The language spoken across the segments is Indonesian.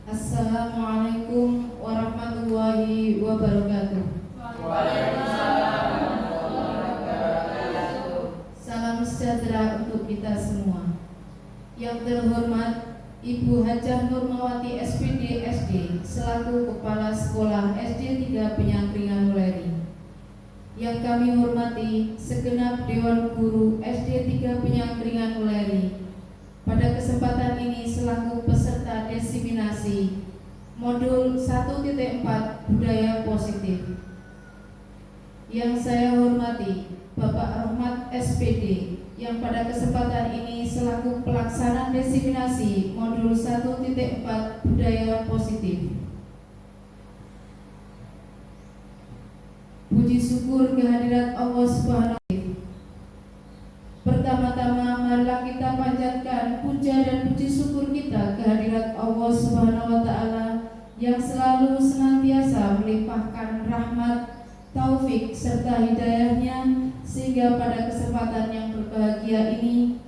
Assalamualaikum warahmatullahi wabarakatuh. Waalaikumsalam warahmatullahi wabarakatuh. Salam sejahtera untuk kita semua. Yang terhormat Ibu Hajah Nurmawati SPD SD selaku Kepala Sekolah SD 3 Penyangkringan Weleri. Yang kami hormati segenap Dewan Guru SD 3 Penyangkringan Weleri. Pada kesempatan ini selaku peserta diseminasi modul 1.4 Budaya Positif. Yang saya hormati Bapak Rohmat SPD yang pada kesempatan ini selaku pelaksana diseminasi modul 1.4 Budaya Positif. Puji syukur kehadirat Allah Subhanahu wa Ta'ala. Pertama-tama marilah kita panjatkan puja dan puji syukur kita kehadirat Allah Subhanahu wa Ta'ala yang selalu senantiasa melimpahkan rahmat, taufik serta hidayahnya, sehingga pada kesempatan yang berbahagia ini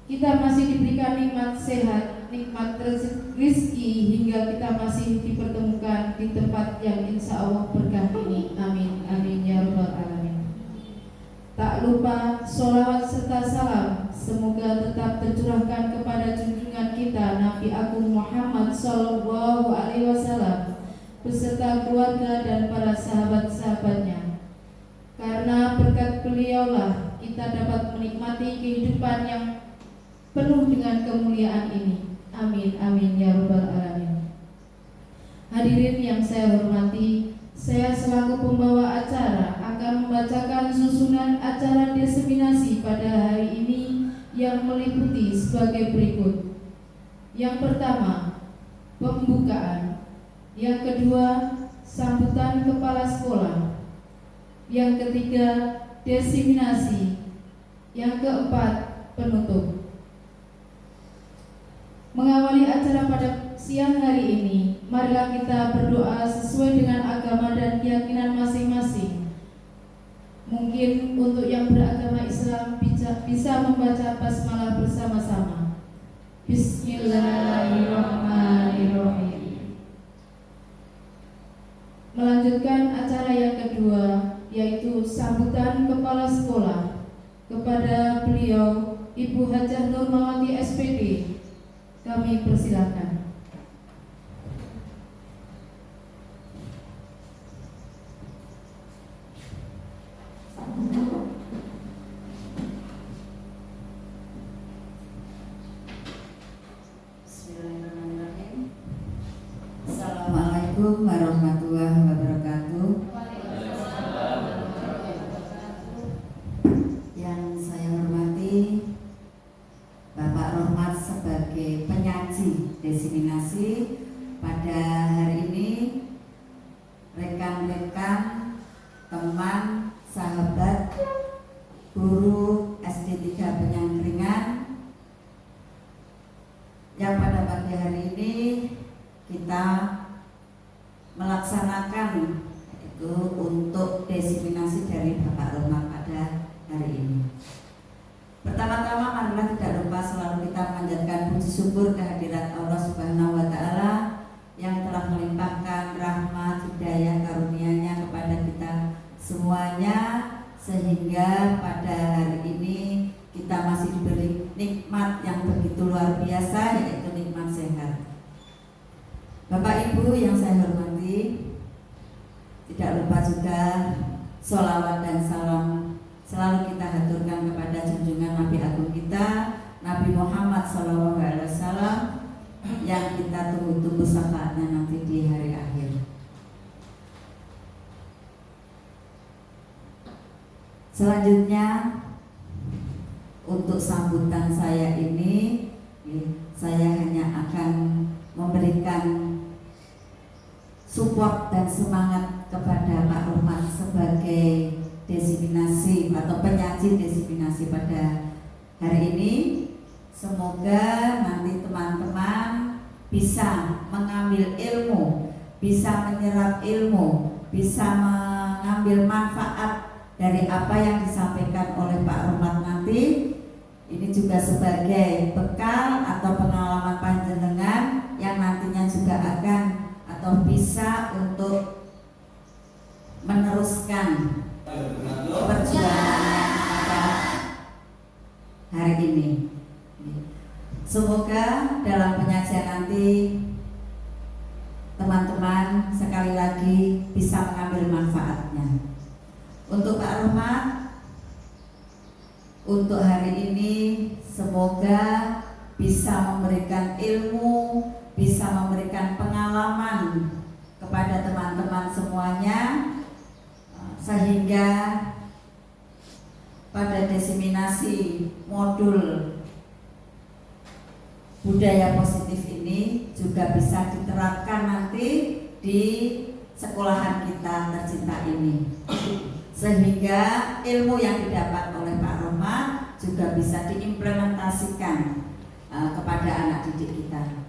kita masih diberikan nikmat sehat, nikmat rezeki, hingga kita masih dipertemukan di tempat yang insya Allah berkah ini. Amin, amin ya rabbal alamin. Tak lupa sholawat serta salam semoga tetap tercurahkan kepada junjungan kita Nabi Agung Muhammad Sallallahu Alaihi Wasallam beserta keluarga dan para sahabat-sahabatnya. Karena berkat beliaulah kita dapat menikmati kehidupan yang penuh dengan kemuliaan ini. Amin, amin ya rabbal alamin. Hadirin yang saya hormati, saya selaku pembawa acara akan membacakan susunan acara diseminasi pada hari ini yang meliputi sebagai berikut. Yang pertama, pembukaan. Yang kedua, sambutan kepala sekolah. Yang ketiga, diseminasi. Yang keempat, penutup. Mengawali acara pada siang hari ini, marilah kita berdoa sesuai dengan agama dan keyakinan masing-masing. Mungkin untuk yang beragama Islam bisa membaca basmalah bersama-sama. Bismillahirrahmanirrahim. Melanjutkan acara yang kedua, yaitu sambutan kepala sekolah. Kepada beliau, Ibu Hajah Nurmawati SPD, kami persilakan. Bismillahirrahmanirrahim. Assalamualaikum warahmatullahi wabarakatuh. Yang saya hormati Bapak Rohmat sebagai penyaji diseminasi pada hari ini, rekan-rekan, teman, sahabat, guru SD 3 Penyangkringan yang pada pagi hari ini kita melaksanakan itu untuk diseminasi dari Bapak Rohmat pada hari ini. Pertama-tama marilah tidak lupa selalu kita memanjatkan puji syukur kehadirat Allah Subhanahu wa Ta'ala yang telah melimpahkan rahmat, hidayah, karunia-Nya kepada kita semuanya, sehingga pada hari ini kita masih diberi nikmat yang begitu luar biasa, yaitu nikmat sehat. Bapak Ibu yang saya hormati, tidak lupa juga sholawat dan salam selalu kita haturkan kepada junjungan Nabi Agung kita, Nabi Muhammad SAW, yang kita tunggu-tunggu syafaatnya nanti di hari akhir. Selanjutnya, untuk sambutan saya ini, saya hanya akan memberikan support dan semangat kepada Pak Rohmat sebagai diseminasi atau penyaji diseminasi pada hari ini. Semoga nanti teman-teman bisa mengambil ilmu, bisa menyerap ilmu, bisa mengambil manfaat dari apa yang disampaikan oleh Pak Rohmat nanti. Ini juga sebagai bekal atau pengalaman panjenengan yang nantinya juga untuk meneruskan perjuangan pada hari ini. Semoga dalam penyajian nanti teman-teman sekali lagi bisa mengambil manfaatnya. Untuk Pak Rohmat, untuk hari ini semoga bisa memberikan ilmu, bisa memberikan pengalaman kepada teman-teman semuanya, sehingga pada diseminasi modul budaya positif ini juga bisa diterapkan nanti di sekolahan kita tercinta ini, sehingga ilmu yang didapat oleh Pak Rohmat juga bisa diimplementasikan kepada anak didik kita.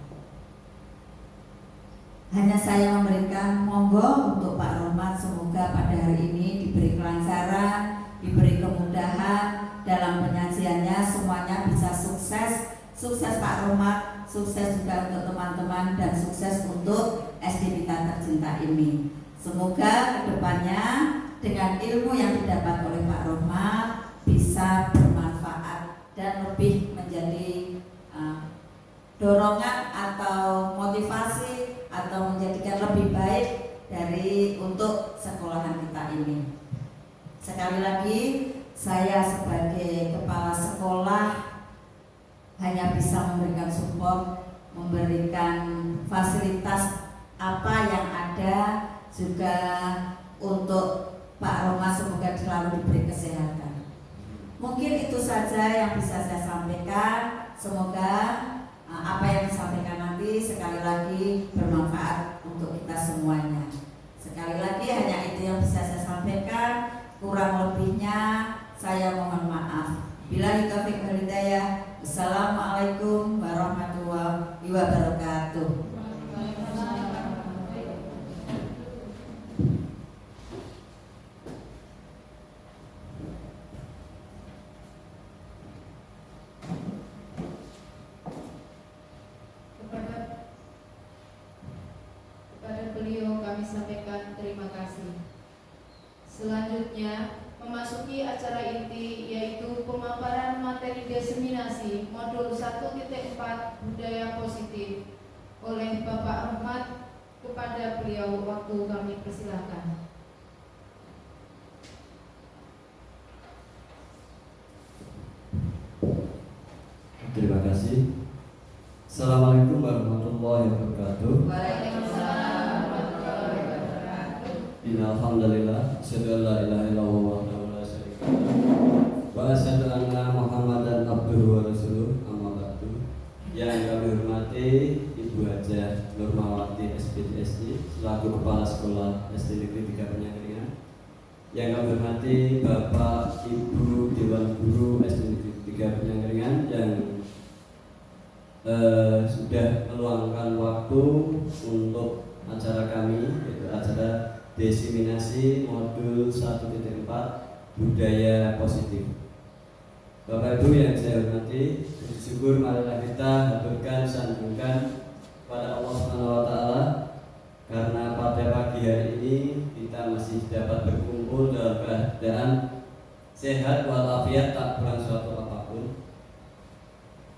Hanya saya memberikan monggo untuk Pak Rohmat, semoga pada hari ini diberi kelancaran, diberi kemudahan dalam penyajiannya, semuanya bisa sukses. Sukses Pak Rohmat, sukses juga untuk teman-teman, dan sukses untuk SD kita tercinta ini. Semoga kedepannya dengan ilmu yang didapat oleh Pak Rohmat bisa bermanfaat dan lebih menjadi dorongan atau motivasi atau menjadikan lebih baik dari untuk sekolahan kita ini. Sekali lagi, saya sebagai kepala sekolah hanya bisa memberikan support, memberikan fasilitas apa yang ada, juga untuk Pak Rohmat semoga selalu diberi kesehatan. Mungkin itu saja yang bisa saya sampaikan. Semoga apa yang disampaikan nanti sekali lagi bermanfaat untuk kita semuanya. Sekali lagi hanya itu yang bisa saya sampaikan. Kurang lebihnya saya mohon maaf. Billahi taufiq wal hidayah. Assalamualaikum warahmatullahi wabarakatuh. Kepada beliau kami sampaikan terima kasih. Selanjutnya memasuki acara inti, yaitu pemaparan materi diseminasi modul 1.4 budaya positif oleh Bapak Rohmat. Kepada beliau waktu kami persilahkan. Terima kasih. Assalamualaikum warahmatullahi wabarakatuh. Waalaikumsalam warahmatullahi wabarakatuh. Innalhamdulillah, asyhadu an la ilaha illallah wahdahu la syarika lah, wa asyhadu anna Muhammadan abduhu wa rasuluh. Amma ba'du. Yang kami hormati Ibu Hajah Nurmawati SPDSI selaku Kepala Sekolah SD Negeri 3 Penyangkringan. Yang kami hormati Bapak Ibu Dewan Guru SD Negeri 3 Penyangkringan yang sudah meluangkan waktu untuk acara kami, yaitu acara diseminasi modul 1.4 budaya positif. Bapak Ibu yang saya hormati, puji syukur marilah kita haturkan sanjungan pada Allah SWT karena pada pagi hari ini kita masih dapat berkumpul dalam keadaan sehat walafiat, tak kurang suatu apapun.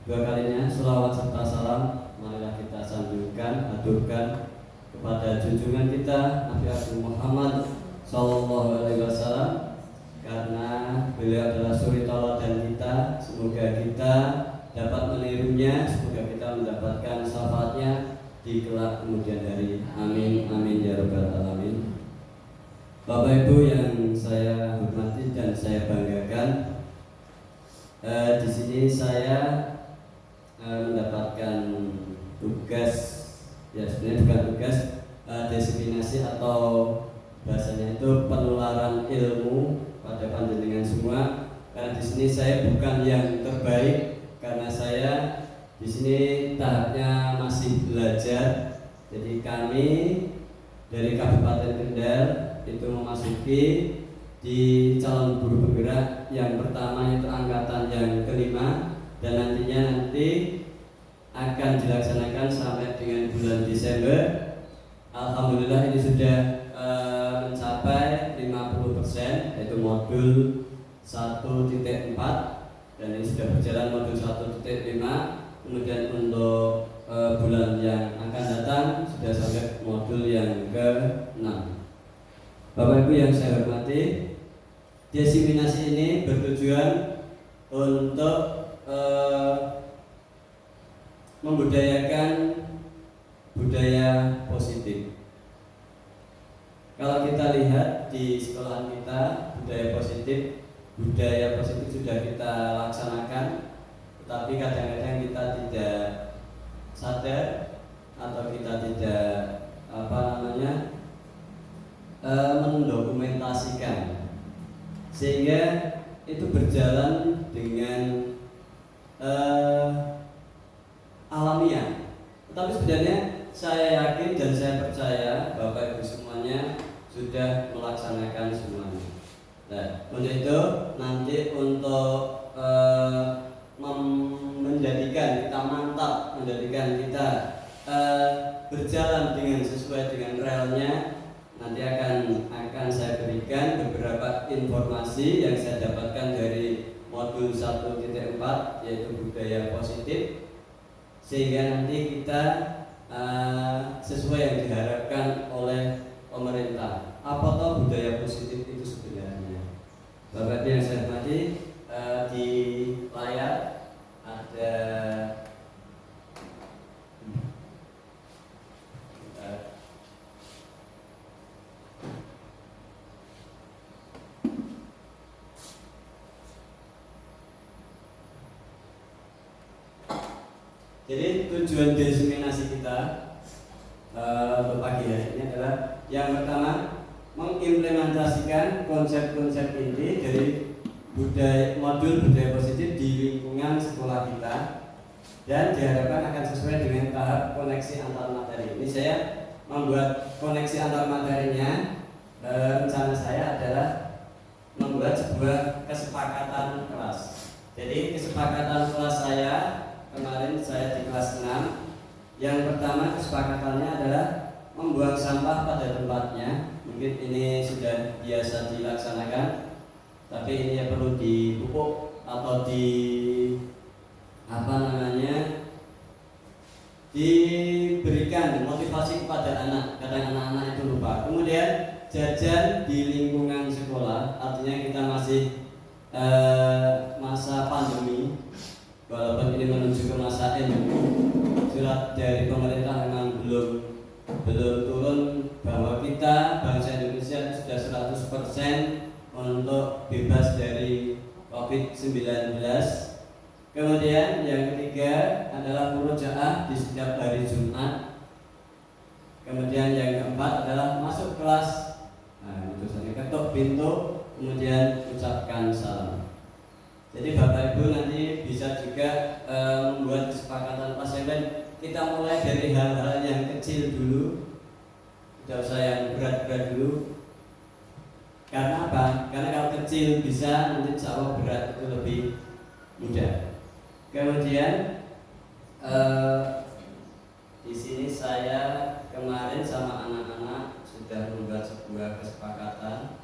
Dua kalinya selawat serta salam marilah kita sanjungkan, haturkan kepada junjungan kita Nabi Agung Muhammad Sallallahu Alaihi Wasallam, karena beliau adalah suri tauladan kita. Semoga kita dapat menirunya, semoga kita mendapatkan syafaatnya di kelak kemudian hari. Amin amin ya rabbal alamin. Bapak Ibu yang saya hormati dan saya banggakan, di sini saya mendapatkan tugas, ya sebenarnya bukan tugas, diseminasi atau bahasanya itu penularan ilmu pada panjenengan semua. Karena di sini saya bukan yang terbaik, karena saya di sini tahapnya masih belajar. Jadi kami dari Kabupaten Kendal itu memasuki di calon guru penggerak yang pertama, itu angkatan yang kelima, dan nanti akan dilaksanakan sampai dengan bulan Desember Alhamdulillah ini sudah mencapai 50%, yaitu modul 1.4, dan ini sudah berjalan modul 1.5. Kemudian untuk bulan yang akan datang sudah sampai modul yang ke-6. Bapak Ibu yang saya hormati, desiminasi ini bertujuan untuk membudayakan budaya positif. Kalau kita lihat di sekolahan kita, budaya positif sudah kita laksanakan, tetapi kadang-kadang kita tidak sadar atau kita tidak mendokumentasikan, sehingga itu berjalan dengan alamiah. Tetapi sebenarnya saya yakin dan saya percaya Bapak Ibu semuanya sudah melaksanakan semuanya. Nah, untuk itu nanti untuk menjadikan kita mantap, menjadikan kita berjalan dengan sesuai dengan relnya, nanti akan saya berikan beberapa informasi yang saya dapatkan dari modul 1.4, yaitu budaya positif, sehingga nanti kita sesuai yang diharapkan oleh pemerintah. Apakah budaya positif itu sebenarnya? Bapak yang saya hormati, di layar ada jadi tujuan desiminasi kita untuk pagi hari ini adalah yang pertama, mengimplementasikan konsep-konsep inti dari modul budaya positif di lingkungan sekolah kita, dan diharapkan akan sesuai dengan tahap koneksi antar materi. Ini saya membuat koneksi antar materinya. Rencana saya adalah membuat sebuah kesepakatan kelas. Jadi kesepakatan kelas saya kemarin saya di kelas 6. Yang pertama kesepakatannya adalah membuang sampah pada tempatnya. Mungkin ini sudah biasa dilaksanakan, tapi ini perlu dipupuk atau diberikan motivasi kepada anak. Kadang anak-anak itu lupa. Kemudian jajan di lingkungan sekolah, artinya kita masih masa pandemi, walaupun ini menuju ke masa endemi. Surat dari pemerintah memang belum turun bahwa kita bangsa Indonesia sudah 100% untuk bebas dari COVID-19. Kemudian yang ketiga adalah murojaah di setiap hari Jumat. Kemudian yang keempat adalah masuk kelas. Nah, itu saja, ketuk pintu, kemudian ucapkan salam. Jadi Bapak Ibu nanti bisa juga membuat kesepakatan kelas yang lain. Kita mulai dari hal-hal yang kecil dulu, tidak usah yang berat-berat dulu. Karena apa? Karena kalau kecil bisa, nanti insya Allah berat itu lebih mudah. Kemudian di sini saya kemarin sama anak-anak sudah membuat sebuah kesepakatan.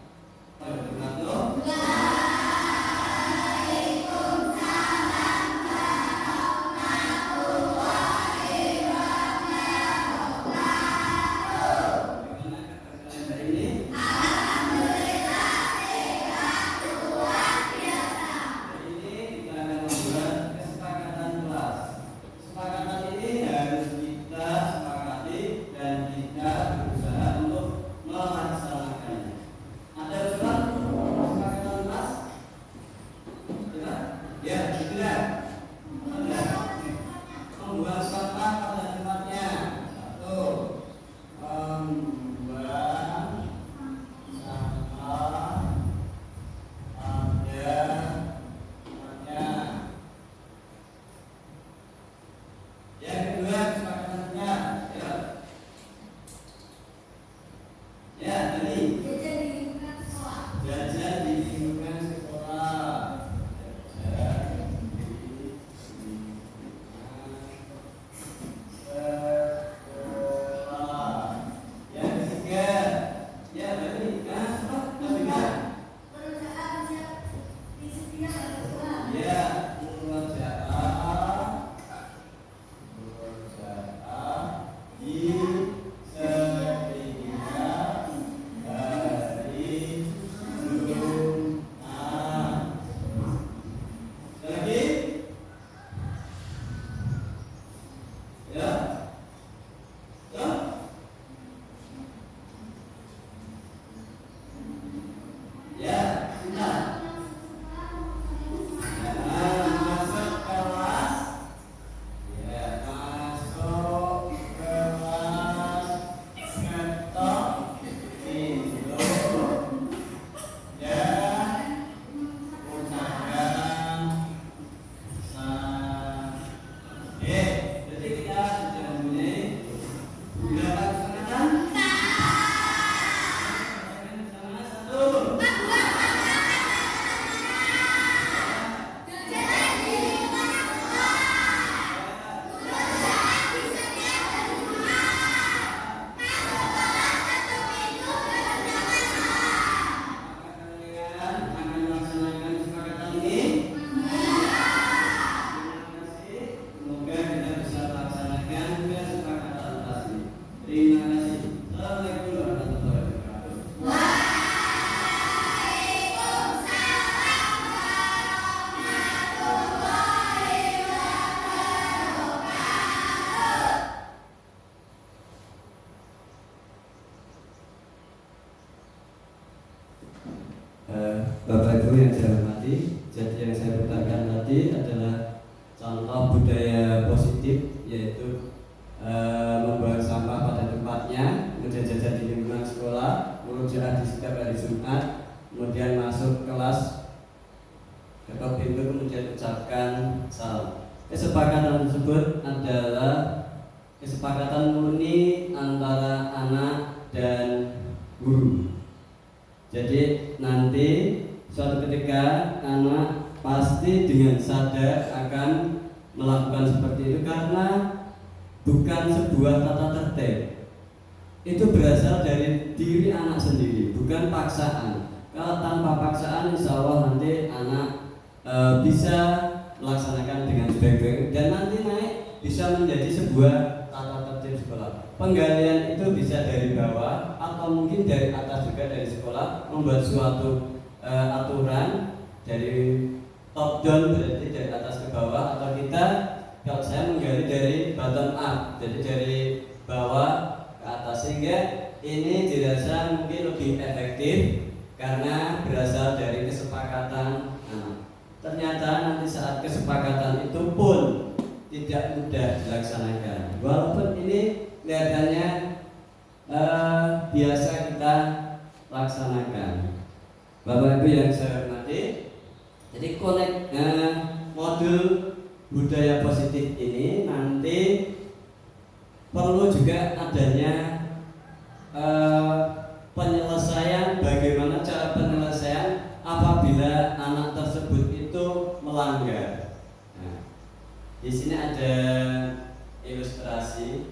yaitu membuang sampah pada tempatnya, kemudian jajan di lingkungan sekolah, merujuk di setiap hari Jumat, kemudian masuk kelas, ketok pintu, kemudian ucapkan salam. Kesepakatan tersebut adalah kesepakatan murni antara anak dan guru. Jadi nanti suatu ketika anak pasti dengan sadar akan melakukan seperti itu karena bukan sebuah tata tertib. Itu berasal dari diri anak sendiri, bukan paksaan. Kalau tanpa paksaan, insya Allah nanti anak bisa melaksanakan dengan sebaik-baik dan nanti naik bisa menjadi sebuah tata tertib sekolah. Penggalian itu bisa dari bawah atau mungkin dari atas juga dari sekolah, membuat suatu aturan dari top down, berarti dari atas ke bawah, atau kita, kalau saya menggali dari bottom up, jadi dari bawah ke atas, sehingga ini dirasa mungkin lebih efektif karena berasal dari kesepakatan. Ternyata nanti saat kesepakatan itu pun tidak mudah dilaksanakan. Walaupun ini kelihatannya biasa kita laksanakan. Bapak Ibu yang saya hormati, jadi modul budaya positif ini nanti perlu juga adanya penyelesaian, bagaimana cara penyelesaian apabila anak tersebut itu melanggar. Nah, di sini ada ilustrasi.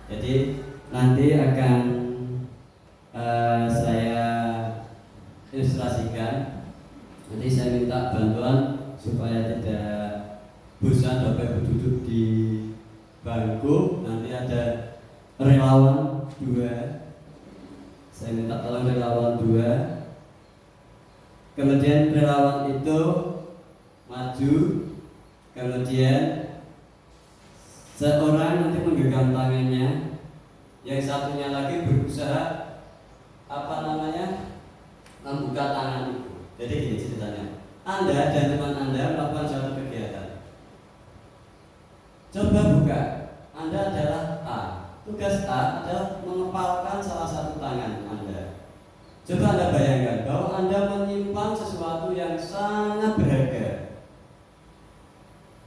Jadi nanti akan saya ilustrasikan. Nanti saya minta bantuan supaya tidak bosan Bapak Ibu duduk di bangku. Nanti ada relawan 2. Saya minta tolong relawan 2. Kemudian relawan itu maju. Kemudian seorang nanti menggenggam tangannya, yang satunya lagi berusaha membuka tangan itu. Jadi gini ceritanya, Anda dan teman Anda melakukan suatu kegiatan. Coba buka. Anda adalah A. Tugas A adalah mengepalkan salah satu tangan Anda. Coba Anda bayangkan bahwa Anda menyimpan sesuatu yang sangat berharga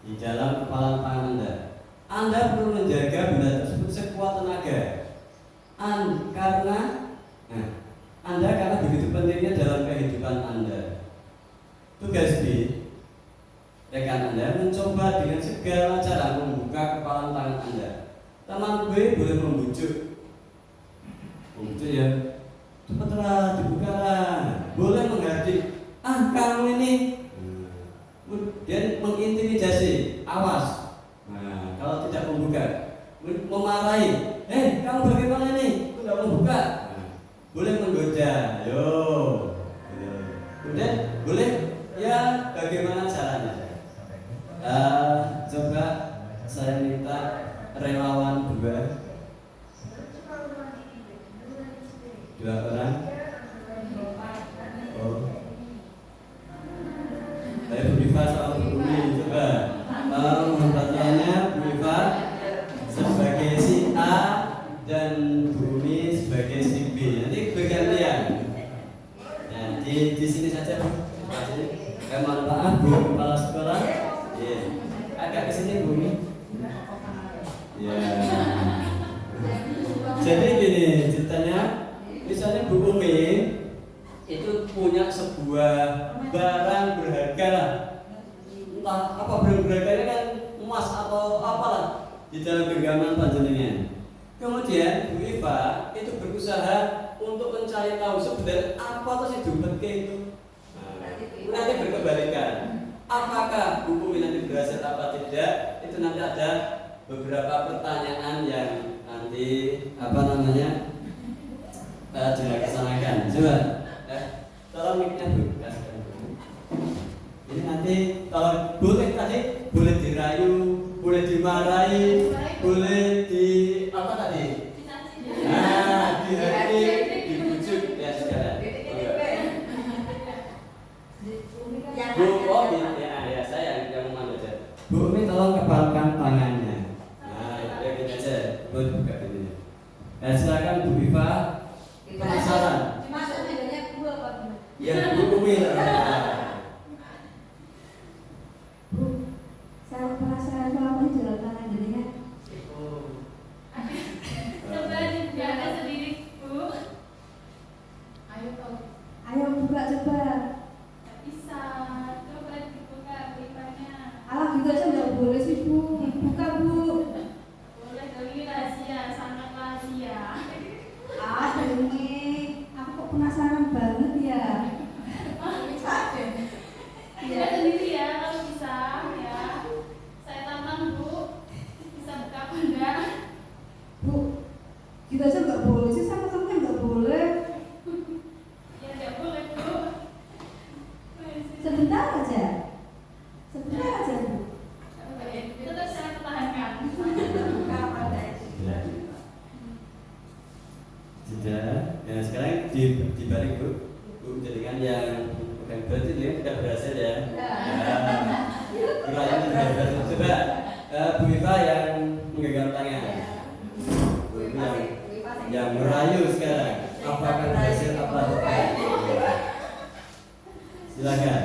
di dalam kepalan tangan Anda. Anda perlu menjaga benda tersebut sekuat tenaga. Karena begitu pentingnya dalam kehidupan Anda. Tugas B, rekan Anda mencoba dengan segala cara membuka kepalan tangan Anda. Teman B boleh membujuk ya, cepatlah dibuka lah. Boleh menghardik, kamu ini, dan mengintimidasi, awas. Nah, kalau tidak membuka, memarahi, kamu bagaimana nih? Tidak membuka. Boleh menggoda, yo. Kemudian boleh, ya bagaimana caranya? Coba saya minta relawan 2 orang. Oh, saya Bu Diva sama Bu Umi, coba. Pertanyaannya Bu Diva sebagai si A dan Bu Umi sebagai si B. Nanti bergantian. Nah, di sini saja Bu. Mohon maaf Bu Kepala Sekolah. Agak ke sini Bu Umi. Ya. Jadi gini ceritanya, misalnya Bu Umi itu punya sebuah barang berharga lah. Entah apa barang berharganya kan emas atau apalah di dalam genggaman panjenengan. Kemudian Bu Iva itu berusaha untuk mencari tahu sebenarnya apa tuh si dompetnya itu. Nanti berkebalikan. Apakah Bu Umi nanti berhasil apa tidak? Itu nanti ada beberapa pertanyaan yang nanti dilaksanakan. Coba, tolong mic-nya Bu, kasihkan Bu. Ini nanti kalau boleh tadi boleh dirayu, boleh dimarahi, boleh di apa tadi? Dihati, dibujuk ya segala. Bu, ya, kepalkan tangannya. Nah, ya gini aja, buat buka ini. Silakan Bu Iva. Penasaran? Cuma sebenarnya gue apa gimana? Ya, Bu Umi. Bu, saya penasaran kalau apa jual tangan jadinya. Coba dibuka sendiri, Bu. Ayo kau. Ayo buka coba. Gak bisa. Coba dibuka berikannya. Alah gitu aja nggak boleh sih Bu. Buka Bu. Boleh dong, ini rahasia, sangat rahasia. Ah ini, aku kok penasaran banget ya. Buka sendiri ya, kalau bisa ya. Saya tantang, Bu. Bisa buka apa enggak? Bu, gitu aja nggak boleh sih, sama-sama nggak boleh. Ya enggak boleh, Bu. Sebentar aja. Sebentar aja Bu. Oke, tetap saya pertahankan. Sudah. Ya, sekarang dibalik Bu. Bu jadikan yang bukan berarti dia tidak berhasil ya. Kirain tidak berhasil. Coba Bu Iva yang menggenggam tangan. Bu Iva yang merayu sekarang. Apakah berhasil apa tidak? Silakan.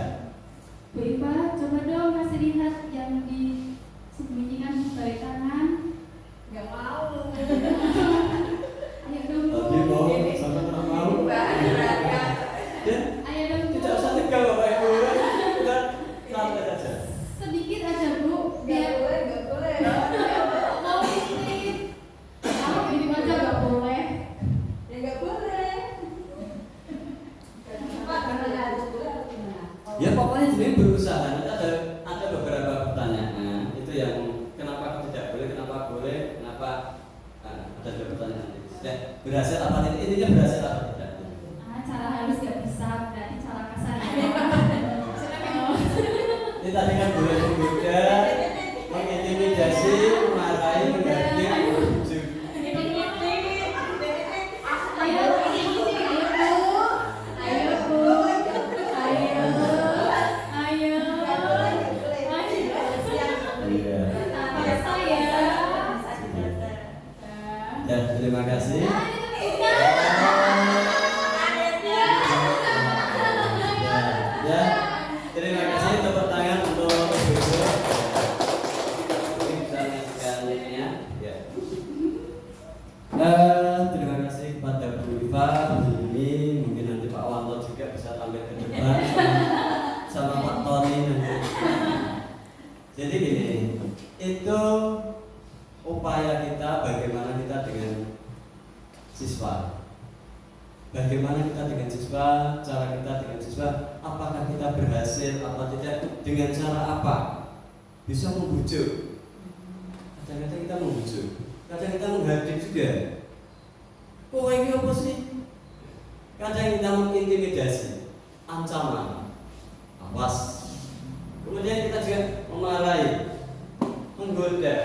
Bu Iva, coba dong kasih lihat yang disembunyikan di balik tangan. Nggak mau. Ayo dong, Bu. Tadi mau sama orang mau. Dan Ayo dong, Bu. tidak usah tegang Bapak Ibu. Kita santai saja. Sedikit aja, Bu. Nggak Biar boleh, nggak boleh. mau dikit. Kalau ini aja nggak boleh. Ya nggak boleh. Pak, karena nggak boleh atau gimana? Ya pokoknya jadi berusaha. Nanti ada beberapa pertanyaan itu yang kenapa tidak boleh, kenapa boleh, kenapa ada dua pertanyaan. Sudah berhasil apa tidak? Intinya berhasil apa tidak? Cara halus nggak bisa, berarti cara kasar ya. Ini tadi kan boleh menggoda, mengintimidasi, memarahi, mengganti, membujuk. Ayo, ayo, Bu. Ayo. Ayo. Iya. Tangan saya. Ya, terima kasih. Ya, terima kasih tepuk tangan untuk besok. Ini bisa menyaksikan linknya. Ya. Terima kasih kepada Bu Iva, Bu Umi, mungkin nanti Pak Wanto juga bisa tampil ke depan sama Pak Tony nanti. Jadi gini, itu upaya kita bagaimana kita dengan siswa. Bagaimana kita dengan siswa, cara kita dengan siswa, apakah kita berhasil apa tidak, dengan cara apa? Bisa membujuk. Kadang-kadang kita membujuk, kadang kita menghadik juga. Kok ini apa sih? Kadang kita mengintimidasi, ancaman, awas. Kemudian kita juga memarahi, menggoda,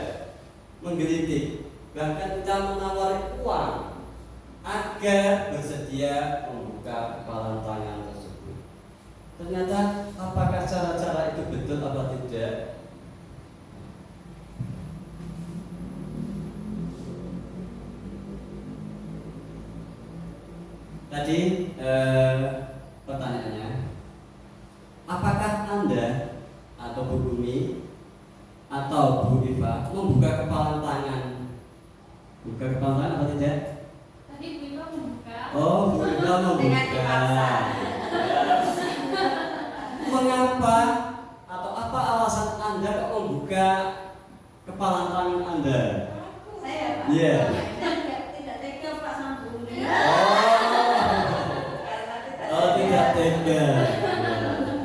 menggelitik, bahkan kita menawari uang agar bersedia membuka kepalan tangan tersebut. Ternyata apakah cara-cara itu betul apa tidak? Tadi pertanyaannya, apakah Anda atau Bu Bumi atau Bu Iva membuka kepalan tangan? Buka kepalan tangan apa tidak? Tadi Bu Iva membuka. Oh, Bu Iva membuka. Mengapa atau apa alasan Anda kok membuka kepalan tangan Anda? Saya Pak. Iya. Tidak tega Pak sama Bu Umi. Oh, tidak tega.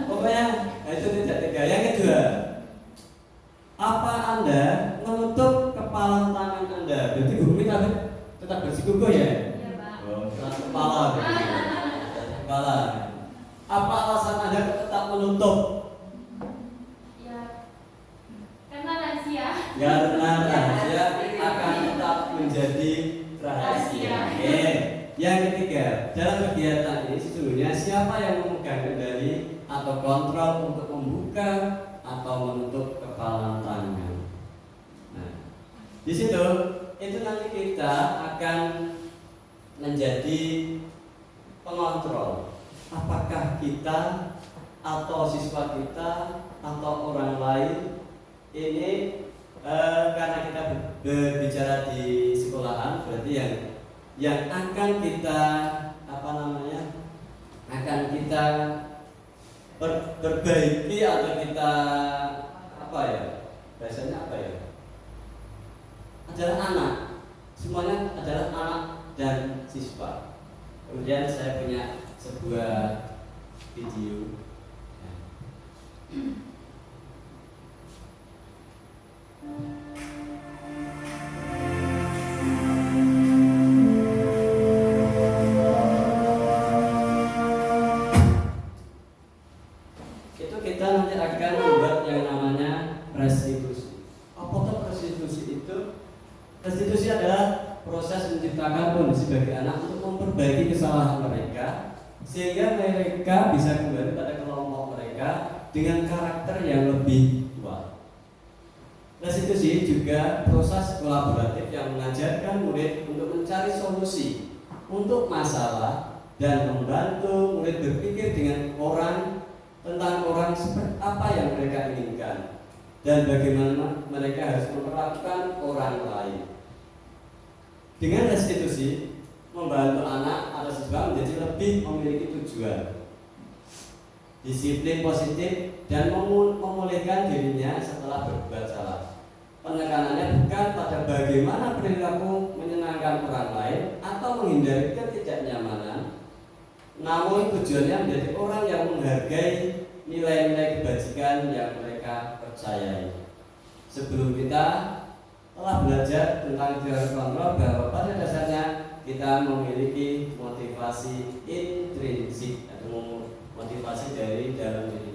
Pokoknya itu tidak tega. Yang kedua, apa Anda menutup kepalan tangan Anda? Berarti Bu Umi tetap bersikukuh ya? Iya, Pak. Oh, kepala. Kepala. Apa alasan Anda tetap menutup? Ya, karena rahasia. Karena rahasia akan tetap menjadi rahasia. Oke. Yang ketiga, dalam kegiatan ini sesungguhnya siapa yang memegang kendali atau kontrol untuk membuka atau menutup kepalan tangan? Di situ itu nanti kita akan menjadi pengontrol apakah kita atau siswa kita atau orang lain ini karena kita berbicara di sekolahan berarti yang akan kita akan kita perbaiki atau kita bahasanya adalah anak, semuanya adalah anak dan siswa. Kemudian saya punya sebuah video. Itu kita nanti akan membuat yang namanya restitusi. Apa itu restitusi itu? Restitusi adalah proses menciptakan kondisi bagi anak untuk memperbaiki kesalahan mereka sehingga mereka bisa kembali pada kelompok mereka dengan karakter yang lebih kuat. Restitusi juga proses kolaboratif yang mengajarkan murid untuk mencari solusi untuk masalah dan membantu murid berpikir tentang orang seperti apa yang mereka inginkan dan bagaimana mereka harus memperlakukan orang lain. Dengan restitusi membantu anak atau siswa menjadi lebih memiliki tujuan, disiplin positif dan memulihkan dirinya setelah berbuat salah. Penekanannya bukan pada bagaimana perilaku menyenangkan orang lain atau menghindari ketidaknyamanan, namun tujuannya menjadi orang yang menghargai nilai-nilai kebajikan yang mereka percayai. Sebelum kita telah belajar tentang teori kontrol bahwa pada dasarnya kita memiliki motivasi intrinsik atau motivasi dari dalam diri.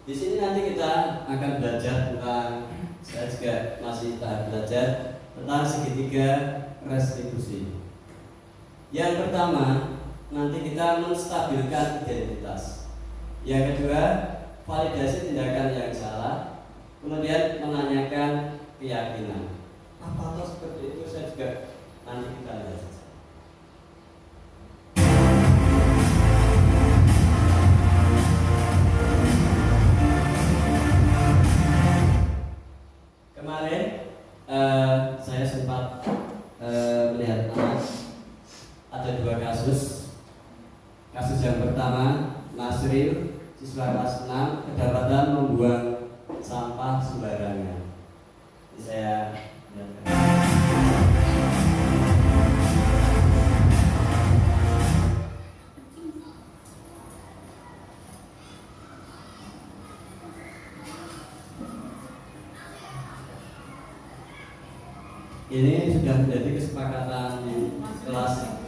Di sini nanti kita akan belajar tentang, saya juga masih tahap belajar tentang segitiga restitusi. Yang pertama, nanti kita menstabilkan identitas. Yang kedua, validasi tindakan yang salah. Kemudian menanyakan keyakinan. Apa seperti itu saya juga nanti kita lihat. Kemarin saya sempat melihat ada dua kasus. Kasus yang pertama, Nasril, siswa kelas 6 kedapatan membuang sampah sembarangan. Jadi saya lihat. Ini sudah menjadi kesepakatan di kelas.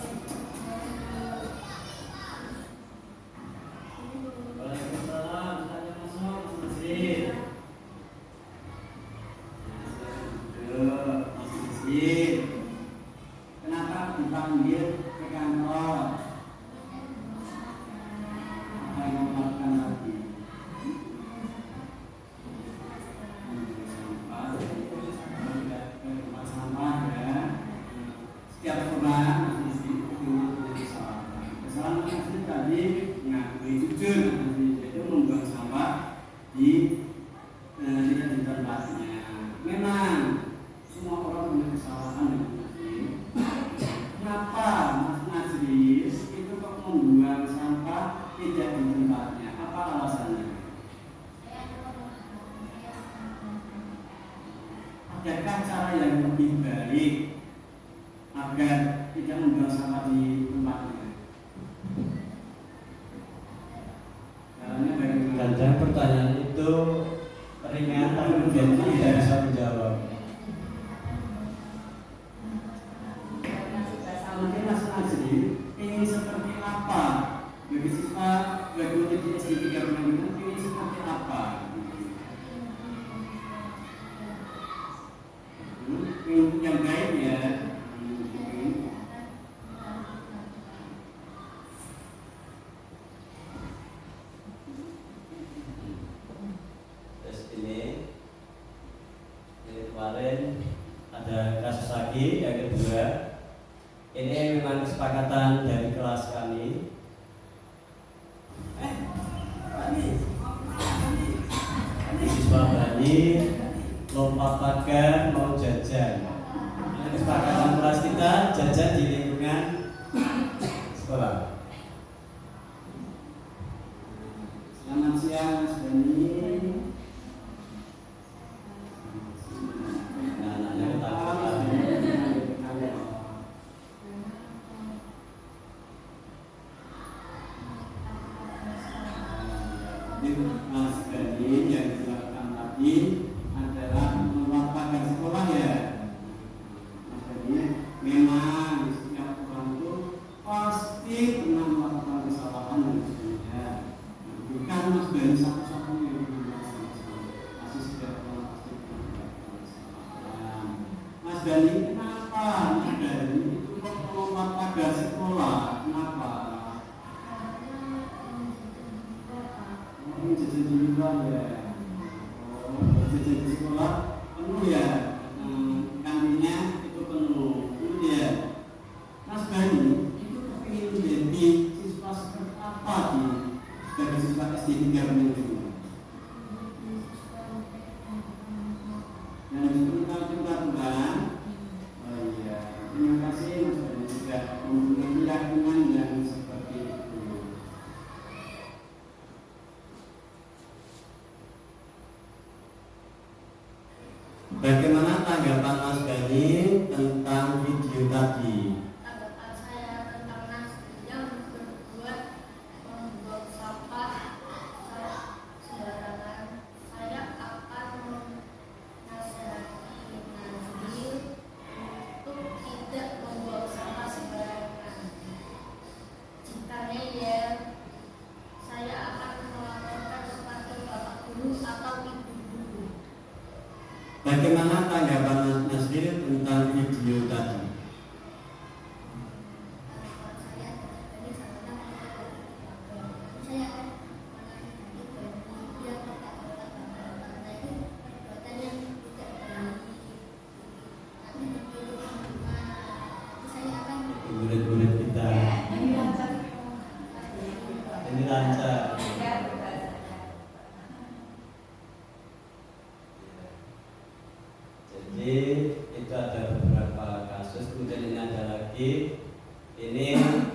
Waalaikumsalam, saya masuk masjid. Masjid. Kenapa dipanggil ke kantor? Apa yang mau makan lagi? Setiap orang mesti punya kesalahan. Kesalahan maksudnya tadi ngakui jujur, itu membuang sampah di tempatnya. Memang semua orang punya kesalahan. Kenapa Mas Najris itu kok membuang sampah tidak di tempatnya? Apa alasannya? Adakah cara yang lebih baik agar tidak membuang sampah di tempatnya? Dan pertanyaan itu ringan tapi kemudian tidak bisa menjawab. Mungkin Mas Najri ingin seperti apa? Bagi siswa, bagi murid di SD 3 Penanggungan ingin seperti apa? Yang baik ya. lagi. Yang kedua, ini memang kesepakatan dari kelas kami. Siswa Bali lompat pagar mau jajan. Ini kesepakatan kelas kita jajan di lingkungan sekolah. Selamat siang Mas Bani. Nah, anaknya ketakutan. Mas Bani yang dilakukan tadi adalah merupakan sekolah ya. Mas Bani memang setiap orang itu pasti pernah melakukan kesalahan dan sebagainya. Bukan Mas Bani satu-satunya yang masih setiap orang pasti pernah melakukan kesalahan. Mas Bani kenapa Mas Bani itu kok melompat pagar sekolah? Kenapa? Ini jajan di luar ya. Jajan di sekolah penuh ya. Kantinnya itu penuh. Kemudian Mas Bani itu kepingin menjadi siswa seperti apa di sebagai siswa SD 3 menuju. Yang disebutkan peraturan. Oh iya, terima kasih Mas Bani sudah mempunyai keyakinan yang seperti itu. Bagaimana tanggapan Mas Bani tentang video tadi? Tanggapan saya tentang Mas yang membuat sampah sembarangan, saya akan menasihati Nazril untuk tidak membuang sampah sembarangan. Jika ngeyel, saya akan melaporkan kepada bapak guru atau ibu guru. Bagaimana tanggapan Mas Nasir tentang video tadi? Murid-murid kita ini lancar. Jadi itu ada beberapa kasus, kemudian ini ada lagi. Ini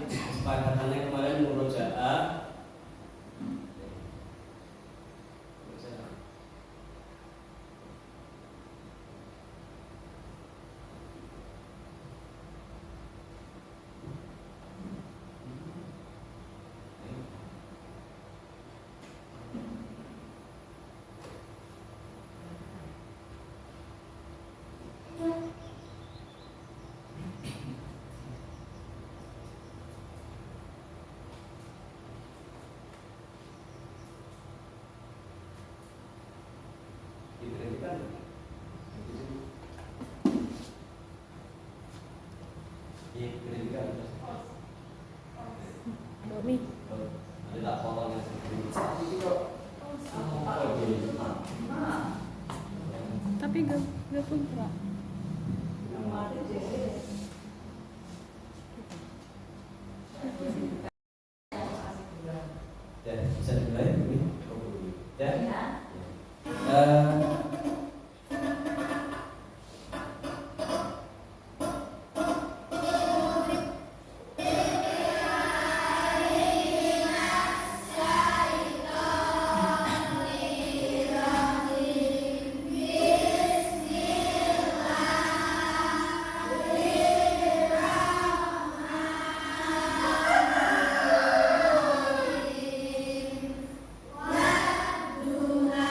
kesepakatannya kemarin murojaah. Nanti tak potong yang Tapi gak kontra. ya, bisa dimulai ini. Ya. Tuhan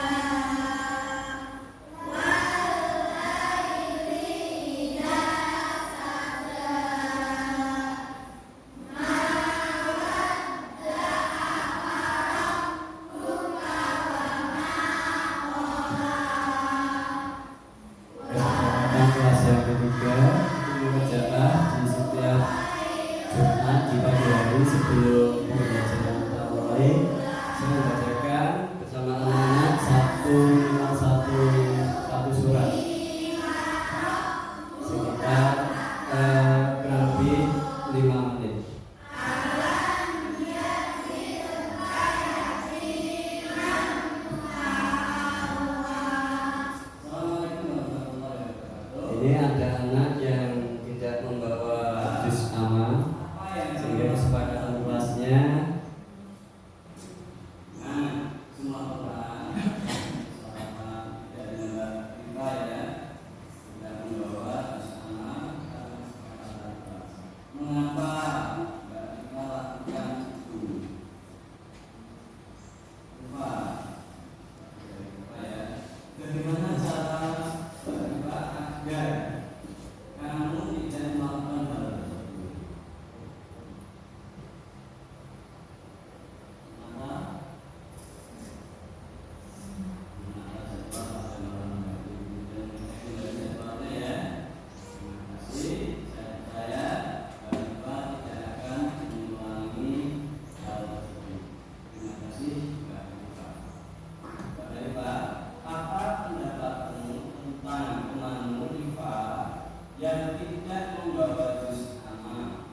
tidak membawa jus sama.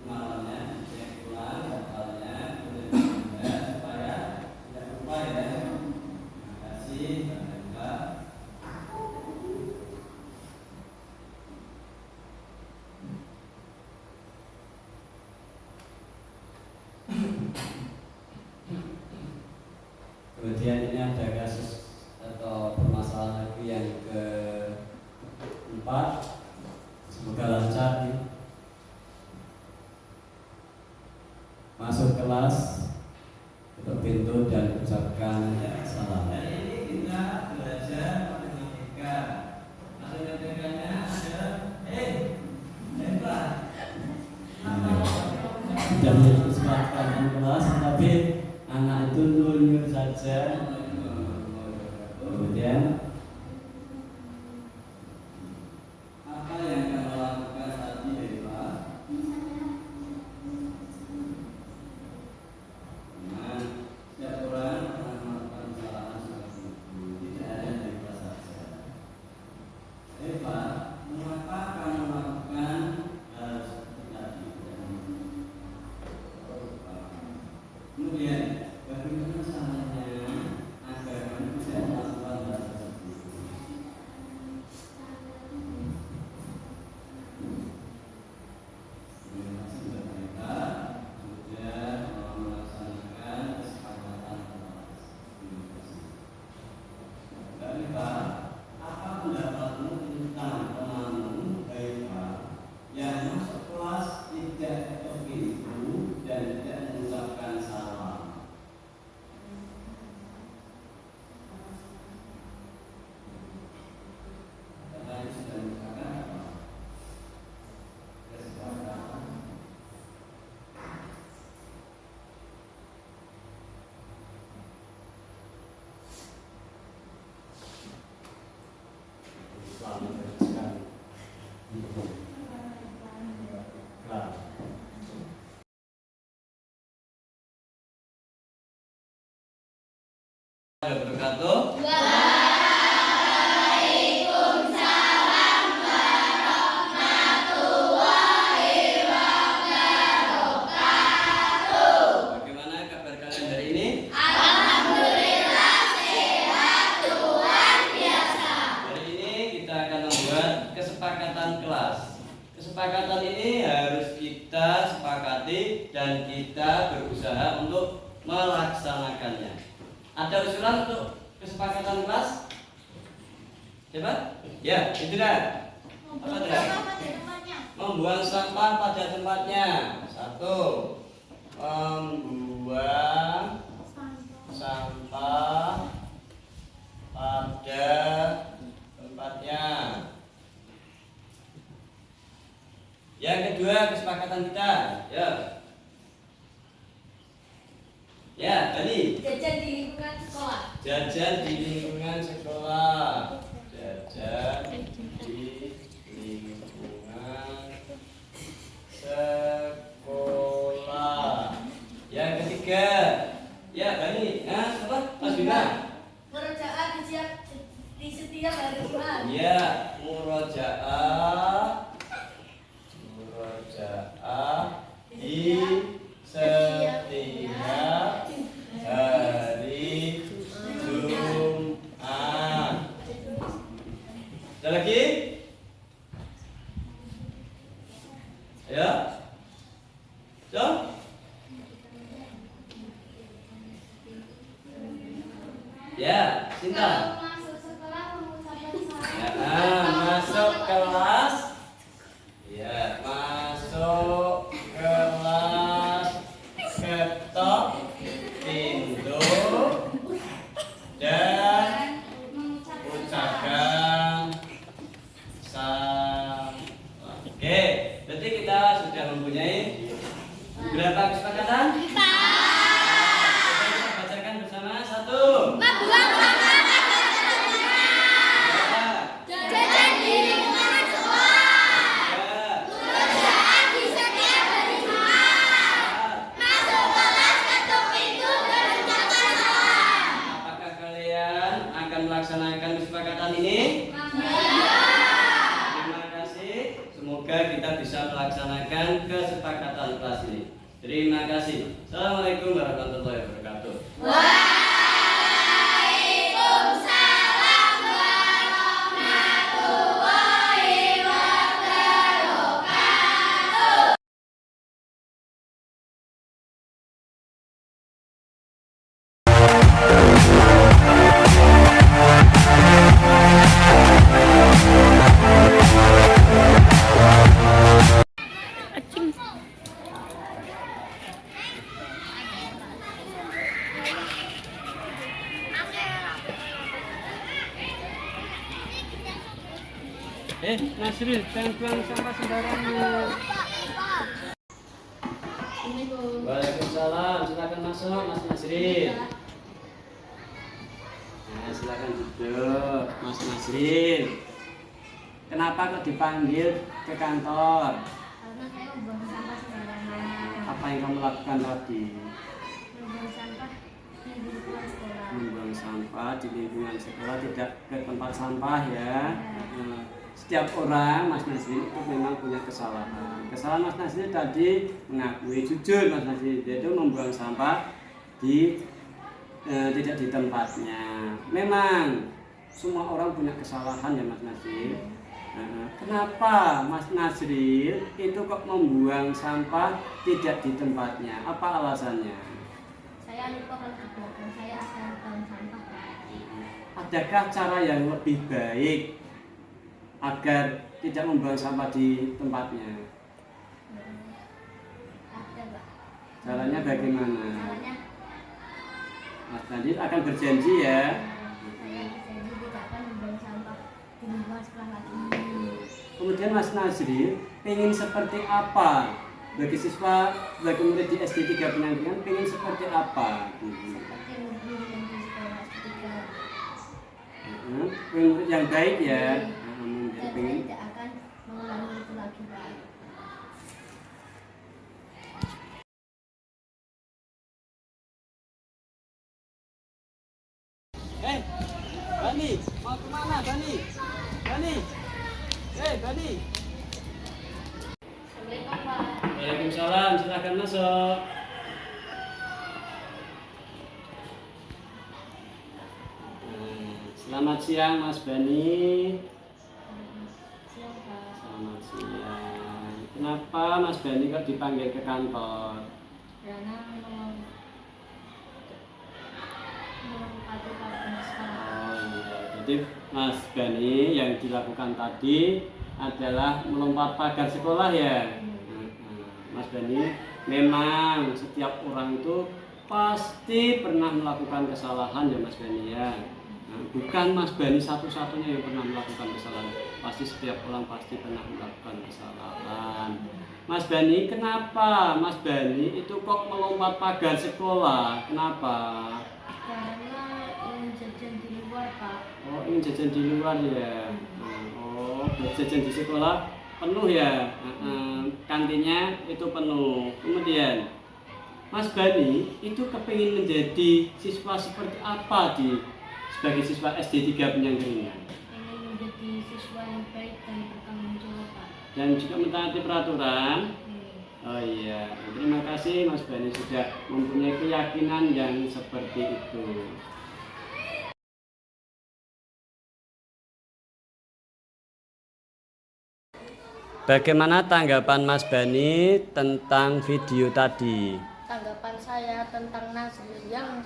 Malamnya dicek ulang daftarnya, kemudian supaya tidak lupa ya. Terima kasih, Bapak. Kemudian ini ada kasus atau permasalahan lagi yang keempat. Semoga lancar nih. Masuk kelas, tutup pintu dan ucapkan salam. Hari ini kita belajar matematika. Matematikanya ada hebat. Tidak menjadi kesempatan kelas, tapi anak itu nunjuk saja. Kemudian apa yang kamu lakukan tadi, Eva? Nah, setiap orang pernah melakukan kesalahan seperti itu. Tidak ada yang kelas saja. Eva, mengapa kamu melakukan hal seperti tadi? Kemudian bagaimana caranya agar kamu tidak melakukan hal seperti itu? Terima kasih sudah mereka sudah melaksanakan kesepakatan kelas. Terima kasih. Mbak Eva, apa pendapatmu tentang temanmu Eva yang masuk kelas tidak ketok pintu dan tidak mengucapkan salam? Tadi sudah mengatakan apa? Kesepakatan. Selamat sekali. Nah. Wabarakatuh. Bagaimana kabar kalian hari ini? Alhamdulillah sehat, luar biasa. Hari ini kita akan membuat kesepakatan kelas. Kesepakatan ini harus kita sepakati dan kita berusaha untuk melaksanakannya. Ada usulan untuk kesepakatan kelas? Coba? Ya, itu dah. Apa dah? Membuang sampah pada tempatnya. Satu, membuang sampah pada tempatnya. Yang kedua, kesepakatan kita. Ya. Ya, tadi. Jajan di lingkungan sekolah. Jajan di lingkungan sekolah. Jajan di lingkungan sekolah. Yang ketiga, ya Bani, apa? Mas Bima. Murojaah di setiap hari Jumat. Ya, murojaah di setiap hari Jumat. Ada lagi? Ya? So? Ya, Sinta. Kalau masuk sekolah mengucapkan salam. Ya, masuk kelas. Ya, masuk kelas, ketok pintu dan ucapkan salam. Oke, berarti kita sudah mempunyai berapa kesepakatan? Kita bacakan bersama. Satu. Jajan di lingkungan sekolah. Dua. bisa melaksanakan kesepakatan kelas ini. Terima kasih. Assalamualaikum warahmatullahi wabarakatuh. Nasril, jangan buang sampah sembarangan. Waalaikumsalam. Silakan masuk, Mas Nasrin. Nah, silakan duduk, Mas Nasrin. Kenapa kok dipanggil ke kantor? Karena saya membuang sampah sembarangan. Apa yang kamu lakukan tadi? Membuang sampah di lingkungan sekolah. Membuang sampah di lingkungan sekolah, tidak ke tempat sampah ya. Nah, setiap orang, Mas Nasrin, itu memang punya kesalahan. Kesalahan Mas Nasrin tadi mengakui jujur, Mas Nasrin, yaitu membuang sampah tidak di tempatnya. Memang semua orang punya kesalahan ya Mas Nasrin. Kenapa Mas Nasrin itu kok membuang sampah tidak di tempatnya? Apa alasannya? Saya lupa kalau di belakang saya ada tong sampah. Adakah cara yang lebih baik agar tidak membuang sampah di tempatnya? Ada, Pak. Caranya bagaimana? Caranya Mas Nasrin akan berjanji ya. saya berjanji tidak akan membuang sampah di lingkungan sekolah lagi. Kemudian Mas Nasrin ingin seperti apa? Bagi siswa, bagi murid di SD 3 Penanggungan ingin seperti apa? Seperti mobil yang di sekolah ketiga. Murid yang baik ya. Dan saya Pengen. tidak akan mengulangi itu lagi, Pak. Bani, mau kemana Bani? Bani, Bani. Assalamualaikum Pak. Waalaikumsalam, silahkan masuk. Selamat siang Mas Bani. Siang, Pak. Selamat siang. Kenapa Mas Bani kok dipanggil ke kantor? Karena melengkapi papan sekolah. Oh iya, jadi Mas Bani yang dilakukan tadi adalah melompat pagar sekolah ya. Mas Bani, memang setiap orang itu pasti pernah melakukan kesalahan ya Mas Bani ya. Bukan Mas Bani satu-satunya yang pernah melakukan kesalahan. Pasti setiap orang pasti pernah melakukan kesalahan. Mas Bani, kenapa Mas Bani itu kok melompat pagar sekolah? Kenapa? Karena ingin jajan di luar, Pak. Oh, ingin jajan di luar ya. Oh, jajan di sekolah penuh ya. Kantinnya itu penuh. Kemudian Mas Bani itu kepingin menjadi siswa seperti apa sebagai siswa SD 3 Penyangkringan? Ingin menjadi siswa yang baik dan bertanggung jawab, Pak. Dan juga mentaati peraturan. Oh iya, terima kasih Mas Bani sudah mempunyai keyakinan yang seperti itu. Bagaimana tanggapan Mas Bani tentang video tadi? Tanggapan saya tentang Nasril yang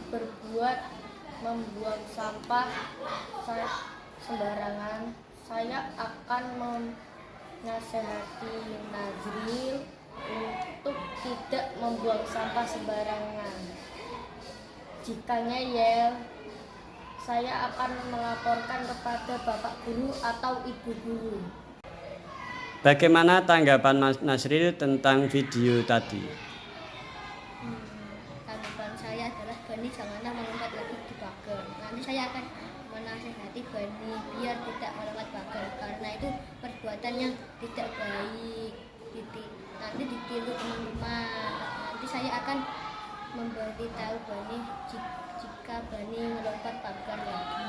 membuang sampah sembarangan, saya akan menasehati Nasril untuk tidak membuang sampah sembarangan. Jikanya yel, saya akan melaporkan kepada Bapak Guru atau Ibu Guru. Bagaimana tanggapan Mas Nasril tentang video tadi? Tanggapan saya adalah Bani janganlah melompat lagi di pagar. Nanti saya akan menasehati Bani biar tidak melompat pagar karena itu perbuatan yang tidak baik. Nanti ditiru teman-teman. Nanti saya akan memberitahu Bani jika Bani melompat pagar lagi.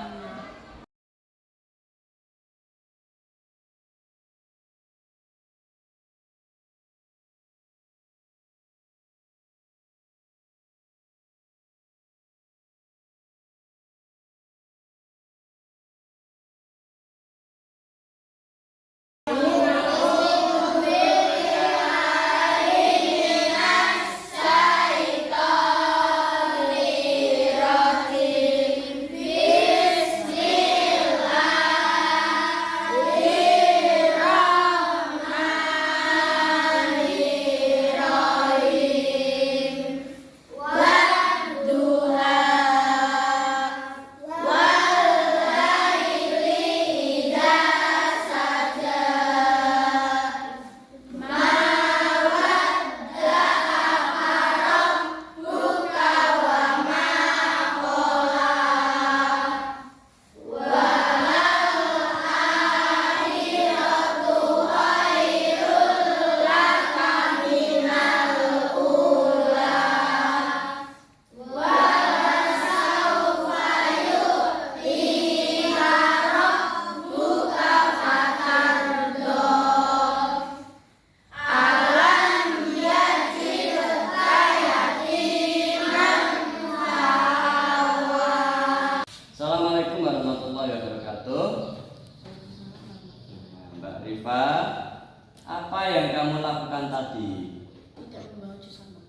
tadi? Tidak membawa jus sama.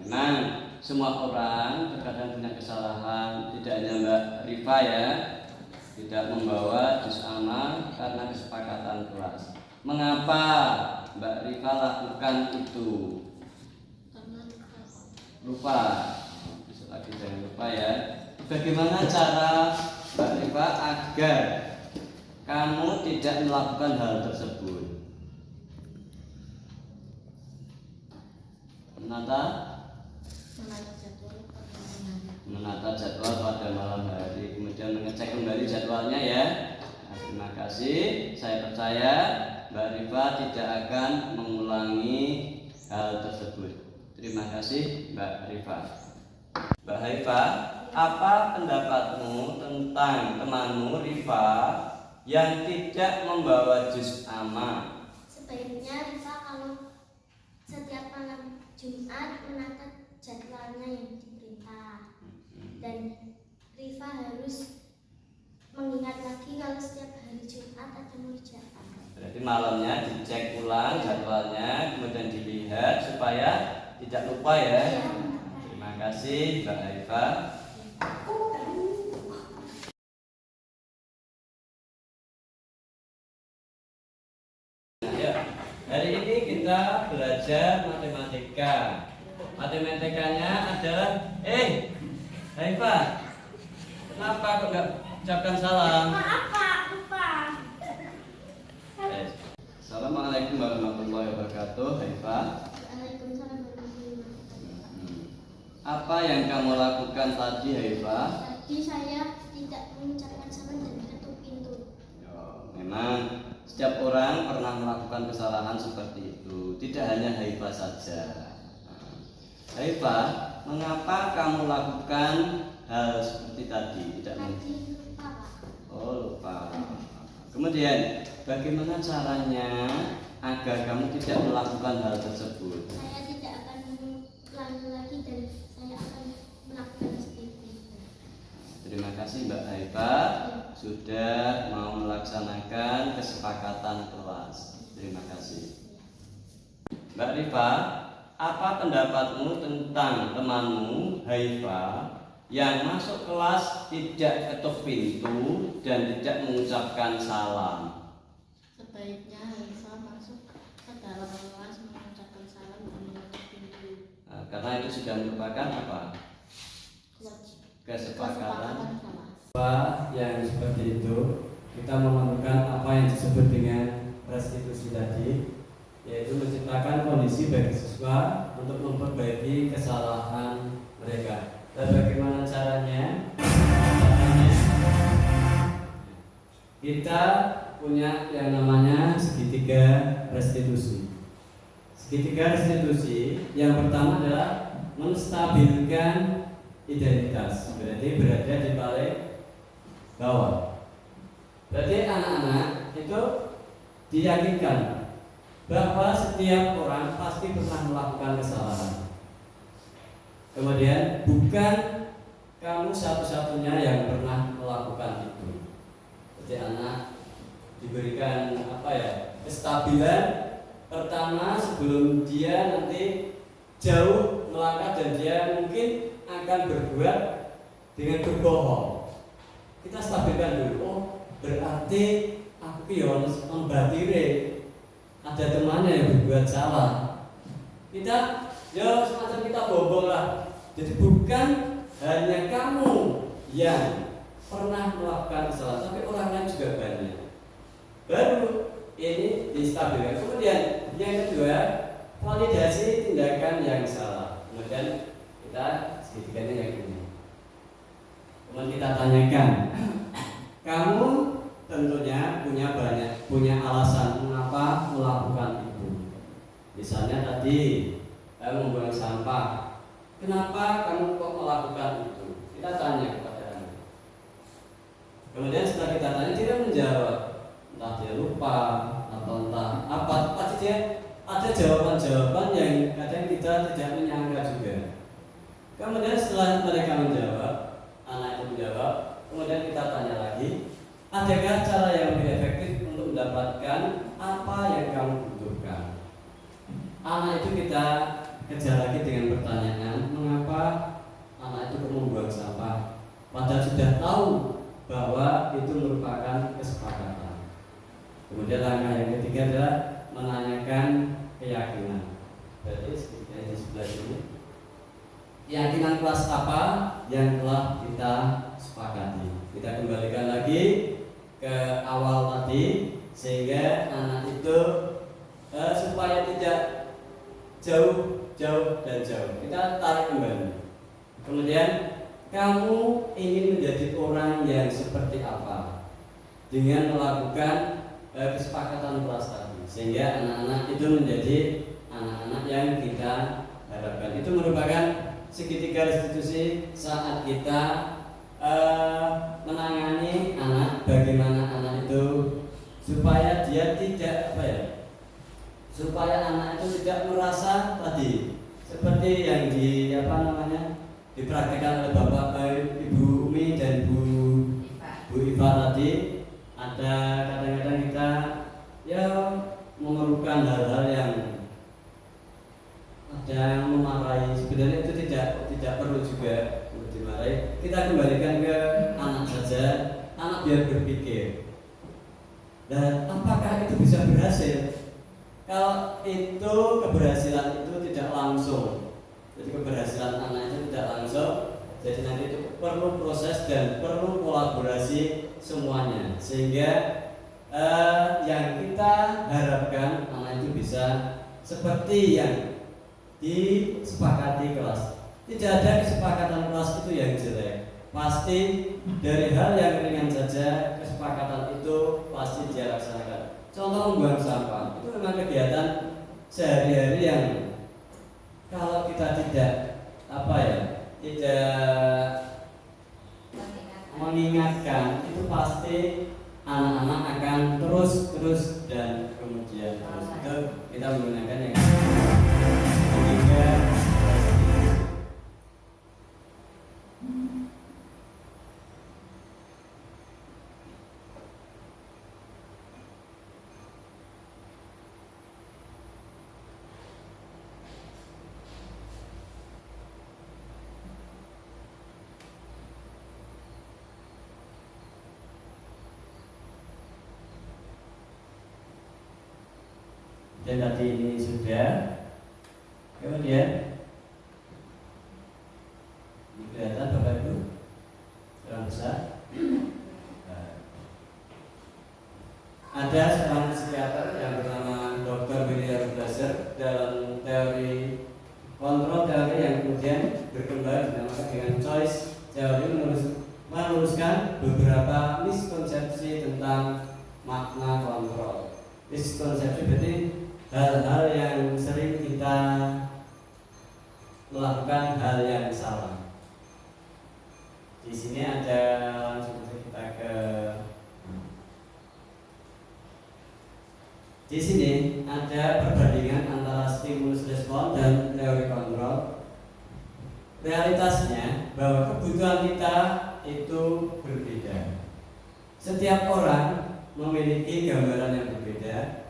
Memang semua orang terkadang punya kesalahan, tidak hanya Mbak Rifa ya, tidak membawa juz amma karena kesepakatan kelas. Mengapa Mbak Rifa lakukan itu? Karena Lupa, besok lagi jangan lupa ya. Bagaimana cara Mbak Rifa agar kamu tidak melakukan hal tersebut? Menata jadwal pada malam hari, kemudian mengecek kembali jadwalnya ya. Nah, terima kasih. Saya percaya Mbak Rifa tidak akan mengulangi hal tersebut. Terima kasih Mbak Rifa. Mbak Rifa, apa pendapatmu tentang temanmu Rifa yang tidak membawa juz amma? Sebaiknya Rifa kalau setiap malam Jumat menata jadwalnya yang diperintah, dan Rifa harus mengingat lagi kalau setiap hari Jumat ada mujaah. Berarti malamnya dicek ulang jadwalnya, kemudian dilihat supaya tidak lupa ya. Terima kasih Mbak Rifa. Hari ini kita belajar matematika. Matematikanya adalah Rifa, kenapa kok nggak ucapkan salam? maaf Pak, lupa. Assalamualaikum warahmatullahi wabarakatuh, Rifa. Waalaikumsalam warahmatullahi wabarakatuh. Apa yang kamu lakukan tadi, Rifa? Tadi saya tidak mengucapkan salam dan ketuk pintu. Memang setiap orang pernah melakukan kesalahan seperti itu. Tidak hanya Rifa saja. Rifa, mengapa kamu lakukan hal seperti tadi? Tidak Tadi lupa Pak. Oh, lupa. Kemudian, bagaimana caranya agar kamu tidak melakukan hal tersebut? Saya tidak akan mengulangi lagi dan saya akan melakukan seperti itu. Terima kasih Mbak Rifa sudah mau melaksanakan kesepakatan kelas. Terima kasih. Mbak Rifa, apa pendapatmu tentang temanmu Haifa yang masuk kelas tidak ketuk pintu dan tidak mengucapkan salam? Sebaiknya Rifa masuk ke dalam kelas mengucapkan salam dan menutup pintu. Nah, karena itu sudah merupakan apa? Kesepakatan kelas. yang seperti itu. Kita memerlukan apa yang disebut dengan restitusi tadi, yaitu menciptakan kondisi bagi siswa untuk memperbaiki kesalahan mereka. Dan bagaimana caranya? Kita punya yang namanya segitiga restitusi. Segitiga restitusi yang pertama adalah menstabilkan identitas, berarti berada di paling bawah. Berarti anak-anak itu diyakinkan bahwa setiap orang pasti pernah melakukan kesalahan. Kemudian bukan kamu satu-satunya yang pernah melakukan itu. Jadi anak diberikan kestabilan pertama sebelum dia nanti jauh melangkah dan dia mungkin akan berbuat dengan berbohong. Kita stabilkan dulu. Oh, berarti aku membatire ada temannya yang berbuat salah. Kita semacam kita bohong lah. Jadi bukan hanya kamu yang pernah melakukan kesalahan, tapi orang lain juga banyak. Baru ini distabilkan. Kemudian yang kedua, validasi tindakan yang salah. Kemudian kita segitiganya yang ini. Kemudian kita tanyakan, kamu tentunya punya alasan mengapa melakukan itu. Misalnya tadi kamu membuang sampah, kenapa kamu kok melakukan itu? Kita tanya kepada anak. Kemudian setelah kita tanya, dia menjawab, entah dia lupa atau entah apa. Pasti dia ada jawaban-jawaban yang kadang kita tidak menyangka juga. Kemudian setelah mereka menjawab, anak itu menjawab, kemudian kita tanya lagi, adakah cara yang lebih efektif untuk mendapatkan apa yang kamu butuhkan? anak itu kita kejar lagi dengan pertanyaan, mengapa anak itu membuang sampah? Padahal sudah tahu bahwa itu merupakan kesepakatan. Kemudian langkah yang ketiga adalah menanyakan keyakinan. Berarti di sebelah sini, keyakinan kelas apa yang telah kita sepakati. Kita kembalikan lagi ke awal tadi, sehingga anak itu supaya tidak jauh dan jauh, kita tarik kembali. Kemudian kamu ingin menjadi orang yang seperti apa dengan melakukan kesepakatan kelas tadi, sehingga anak-anak itu menjadi anak-anak yang kita harapkan. Itu merupakan segitiga restitusi saat kita menangani anak, bagaimana anak itu supaya dia tidak supaya anak itu tidak merasa tadi seperti yang dipraktikkan oleh Bapak Ibu Umi dan Bu Iva tadi. Ada kadang-kadang kita memerlukan hal-hal yang ada yang memarahi, sebenarnya itu tidak perlu juga untuk dimarahi. Kita kembalikan ke anak saja, anak biar berpikir. Dan apakah itu bisa berhasil? Kalau itu keberhasilan itu tidak langsung, jadi keberhasilan anak itu tidak langsung, jadi nanti itu perlu proses dan perlu kolaborasi semuanya, sehingga yang kita harapkan anak itu bisa seperti yang disepakati kelas. Tidak ada kesepakatan kelas itu yang jelek. Pasti dari hal yang ringan saja kesepakatan itu pasti dia laksanakan. Contoh membuang sampah itu memang kegiatan sehari-hari yang kalau kita tidak mengingatkan, itu pasti anak-anak akan terus dan kemudian terus. Itu kita menggunakan yang ketiga. Dan tadi ini sudah. Kemudian ini kelihatan Bapak Ibu terang besar. Ada seorang psikiater yang bernama Dr. William Glasser dalam teori kontrol teori yang kemudian berkembang dinamakan dengan choice teori, meluruskan beberapa miskonsepsi tentang makna kontrol. Miskonsepsi berarti hal-hal yang sering kita melakukan hal yang salah. Di sini ada, langsung kita ke di sini ada perbandingan antara stimulus respon dan teori kontrol. Realitasnya bahwa kebutuhan kita itu berbeda. Setiap orang memiliki gambaran yang berbeda.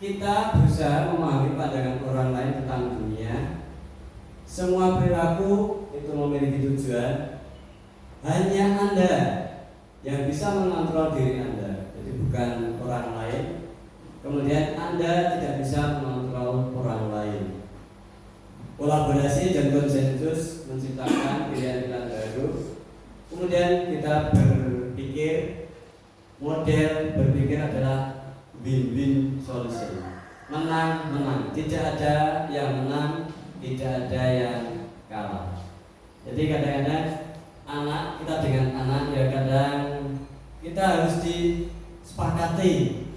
Kita berusaha memahami pandangan orang lain tentang dunia. Semua perilaku itu memiliki tujuan. Hanya Anda yang bisa mengontrol diri Anda, jadi bukan orang lain. Kemudian Anda tidak bisa mengontrol orang lain. Kolaborasi dan konsensus menciptakan pilihan-pilihan baru. Kemudian kita berpikir, model berpikir adalah win-win solution, menang-menang, tidak ada yang menang, tidak ada yang kalah. Jadi kadang-kadang anak kita dengan anak ya kadang kita harus disepakati,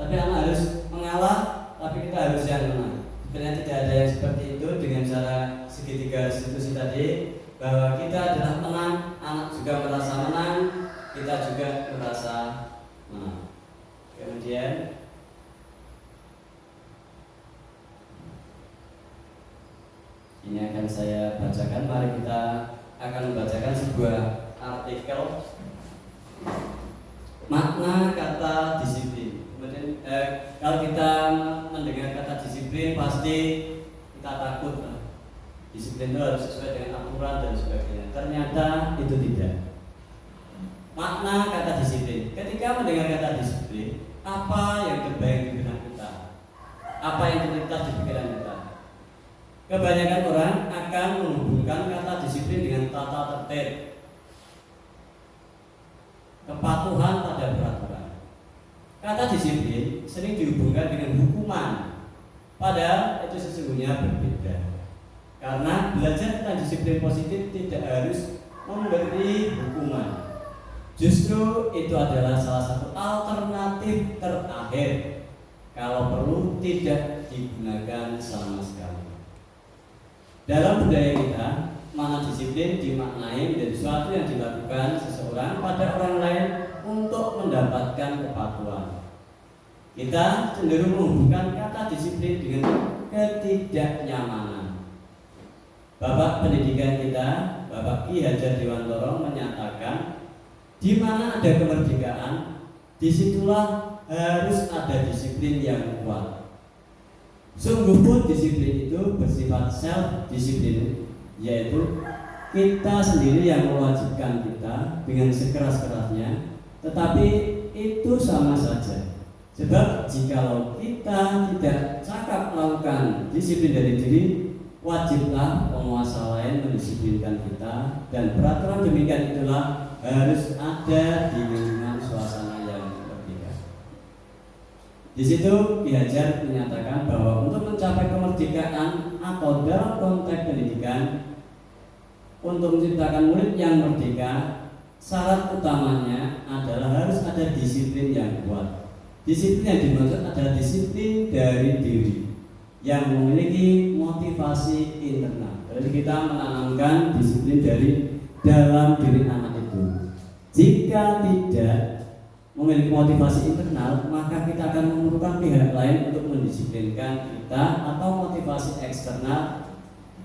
tapi anak harus mengalah, tapi kita harus yang menang. Sebenarnya tidak ada yang seperti itu. Dengan cara segitiga restitusi tadi, bahwa kita adalah menang, anak juga merasa menang, kita juga merasa menang. Kemudian ini akan saya bacakan. Mari kita akan membacakan sebuah artikel makna kata disiplin. Kemudian Kalau kita mendengar kata disiplin pasti kita takut. Disiplin itu harus sesuai dengan aturan dan sebagainya. Ternyata itu tidak. Makna kata disiplin. Ketika mendengar kata disiplin, apa yang terbayang di benak kita? Apa yang terlintas di pikiran kita? Kebanyakan orang akan menghubungkan kata disiplin dengan tata tertib, kepatuhan pada peraturan. Kata disiplin sering dihubungkan dengan hukuman, padahal itu sesungguhnya berbeda. Karena belajar tentang disiplin positif tidak harus memberi hukuman. Justru itu adalah salah satu alternatif terakhir. Kalau perlu tidak digunakan sama sekali. Dalam budaya kita, makna disiplin dimaknai menjadi sesuatu yang dilakukan seseorang pada orang lain untuk mendapatkan kepatuhan. Kita cenderung menghubungkan kata disiplin dengan ketidaknyamanan. Bapak pendidikan kita, Bapak Ki Hajar Dewantoro menyatakan, di mana ada kemerdekaan, disitulah harus ada disiplin yang kuat. Sungguh pun disiplin itu bersifat self-disiplin, yaitu kita sendiri yang mewajibkan kita dengan sekeras-kerasnya, tetapi itu sama saja. Sebab jikalau kita tidak cakap melakukan disiplin dari diri, wajiblah penguasa lain mendisiplinkan kita, dan peraturan demikian itulah harus ada di lingkungan suasana yang berbeda. Di situ Ki Hajar menyatakan bahwa untuk mencapai kemerdekaan atau dalam konteks pendidikan, untuk menciptakan murid yang merdeka, syarat utamanya adalah harus ada disiplin yang kuat. Disiplin yang dimaksud adalah disiplin dari diri yang memiliki motivasi internal. Jadi kita menanamkan disiplin dari dalam diri anak itu. Jika tidak memiliki motivasi internal, maka kita akan memerlukan pihak lain untuk mendisiplinkan kita, atau motivasi eksternal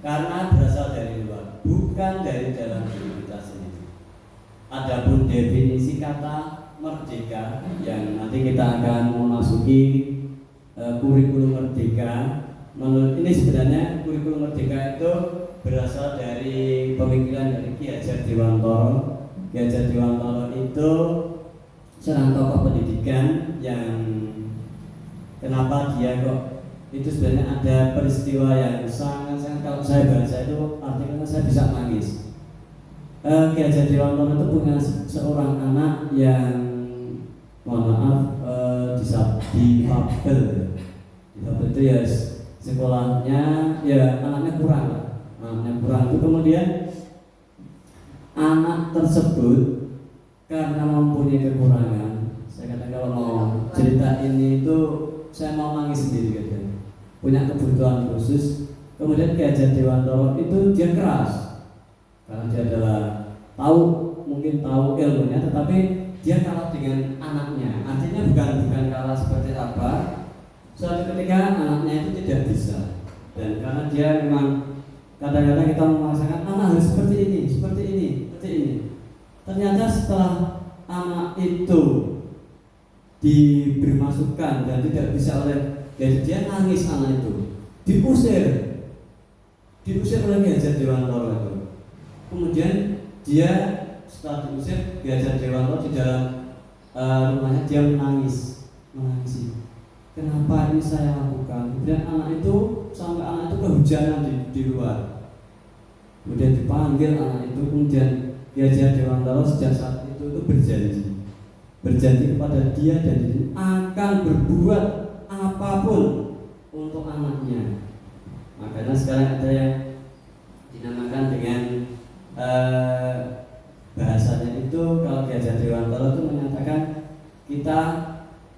karena berasal dari luar, bukan dari dalam diri kita sendiri. Adapun definisi kata merdeka yang nanti kita akan memasuki kurikulum merdeka. Menurut ini sebenarnya kurikulum merdeka itu berasal dari pemikiran dari Ki Hajar Dewantoro. Ki Hajar Dewantoro itu seorang tokoh pendidikan yang kenapa dia kok itu sebenarnya ada peristiwa yang sangat kalau saya baca itu artikelnya saya bisa nangis. Ki Hajar Dewantoro itu punya seorang anak yang mohon maaf difabel. Difabel itu ya sekolahnya ya anaknya kurang itu, kemudian anak tersebut karena mempunyai kekurangan, saya katakan kalau mau cerita ini itu saya mau nangis sendiri katanya, punya kebutuhan khusus. Kemudian Ki Hajar Dewantoro itu dia keras karena dia adalah mungkin tahu ilmunya, tetapi dia kalah dengan anaknya. Artinya bukan kalah seperti apa. Suatu ketika anaknya itu tidak bisa, dan karena dia memang kadang-kadang kita memaksakan anak harus seperti ini. Ternyata setelah anak itu diberi masukan dan tidak bisa jadi dia nangis, anak itu diusir oleh Ki Hajar Dewantoro itu. Kemudian dia setelah diusir, Ki Hajar Dewantoro di dalam rumahnya dia menangisi. Kenapa ini saya lakukan? Dan anak itu kehujanan di luar. Kemudian dipanggil anak itu, kemudian Ki Hajar Dewantoro sejak saat itu berjanji kepada dia dan diri akan berbuat apapun untuk anaknya. Makanya sekarang ada yang dinamakan dengan bahasanya itu, kalau Ki Hajar Dewantoro itu menyatakan kita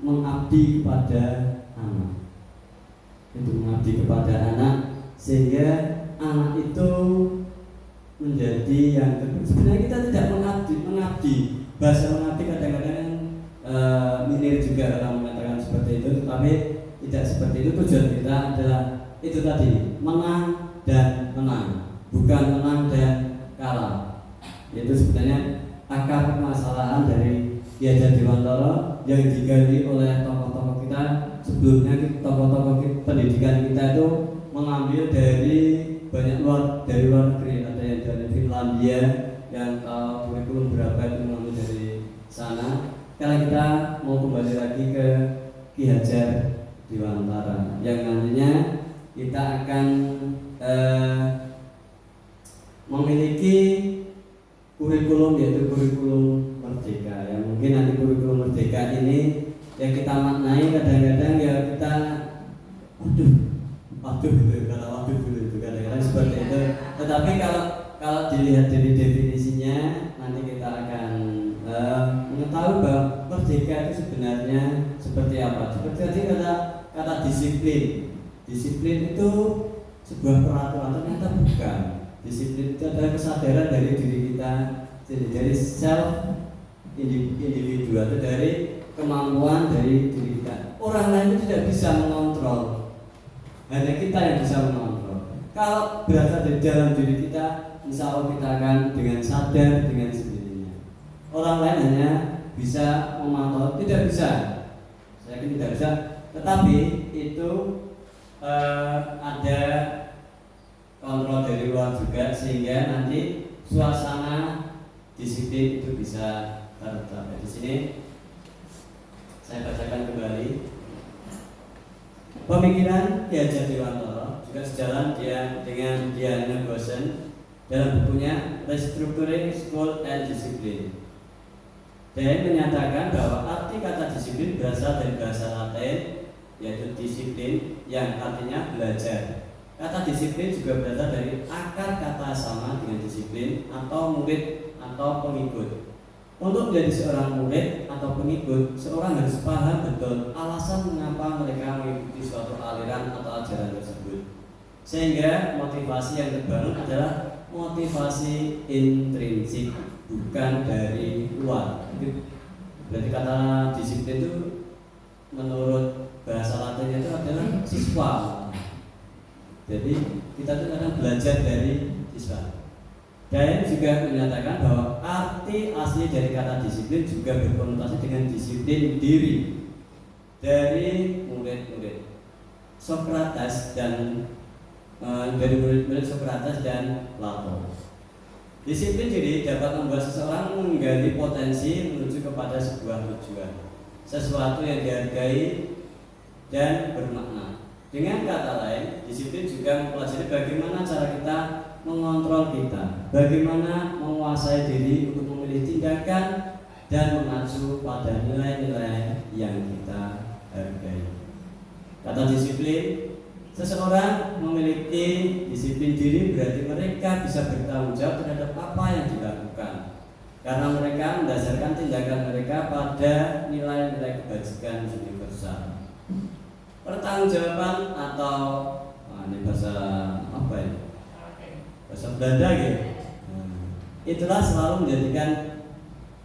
mengabdi kepada anak. Itu mengabdi kepada anak sehingga anak itu menjadi yang kedua. Sebenarnya kita tidak mengabdi. Bahasa mengabdi kadang-kadang minir juga orang mengatakan seperti itu, tetapi tidak seperti itu. Tujuan kita adalah itu tadi, menang dan menang, bukan menang dan kalah. Itu sebenarnya akar permasalahan dari Ki Hajar Dewantoro yang digali oleh tokoh-tokoh kita kita sebelumnya tokoh-tokoh pendidikan kita itu mengambil dari luar negeri, ada yang dari Finlandia yang tahu kurikulum berapa itu mengambil dari sana. Sekarang kita mau kembali lagi ke Ki Hajar Dewantara yang nantinya kita akan memiliki kurikulum, yaitu kurikulum merdeka. Yang mungkin nanti kurikulum merdeka ini yang kita maknai kadang-kadang ya kita waduh gitu, kalau waduh dulu itu kadang-kadang seperti itu. Tetapi kalau dilihat dari definisinya nanti kita akan mengetahui bahwa merdeka itu sebenarnya seperti apa. Seperti tadi kata disiplin. Disiplin itu sebuah peraturan, ternyata bukan. Disiplin itu adalah kesadaran dari diri kita, dari self individu atau dari kemampuan dari diri kita. Orang lain itu tidak bisa mengontrol, hanya kita yang bisa mengontrol. Kalau berasal dari dalam diri kita, insya Allah kita akan dengan sadar dengan sendirinya. Orang lain hanya bisa memantau, tidak bisa. Saya yakin tidak bisa. Tetapi itu ada kontrol dari luar juga, sehingga nanti suasana disiplin itu bisa tercapai. Di sini saya bacakan kembali pemikiran Ki Hajar Dewantara, juga sejalan dengan Diana Gosen dalam bukunya Restructuring School and Discipline. Dan menyatakan bahwa arti kata disiplin berasal dari bahasa Latin, yaitu disiplin, yang artinya belajar. Kata disiplin juga berasal dari akar kata sama dengan disiplin atau murid atau pengikut. Untuk menjadi seorang murid atau pengikut, seorang harus paham betul alasan mengapa mereka mengikuti suatu aliran atau ajaran tersebut. Sehingga motivasi yang terbangun adalah motivasi intrinsik, bukan dari luar. Berarti kata disiplin itu menurut bahasa Latinnya itu adalah siswa. Jadi kita itu akan belajar dari siswa. Dan juga menyatakan bahwa arti asli dari kata disiplin juga berkonotasi dengan disiplin diri dari murid-murid Sokrates dan dari murid-murid Sokrates dan Plato. Disiplin diri dapat membuat seseorang menggali potensi menuju kepada sebuah tujuan, sesuatu yang dihargai dan bermakna. Dengan kata lain, disiplin juga mempelajari bagaimana cara kita mengontrol kita, bagaimana menguasai diri untuk memilih tindakan dan mengacu pada nilai-nilai yang kita hargai. Kata disiplin, seseorang memiliki disiplin diri berarti mereka bisa bertanggung jawab terhadap apa yang dilakukan, karena mereka mendasarkan tindakan mereka pada nilai-nilai kebajikan universal. Pertanggungjawaban atau ini bahasa apa ya? Bahasa Belanda gitu. Itulah selalu menjadikan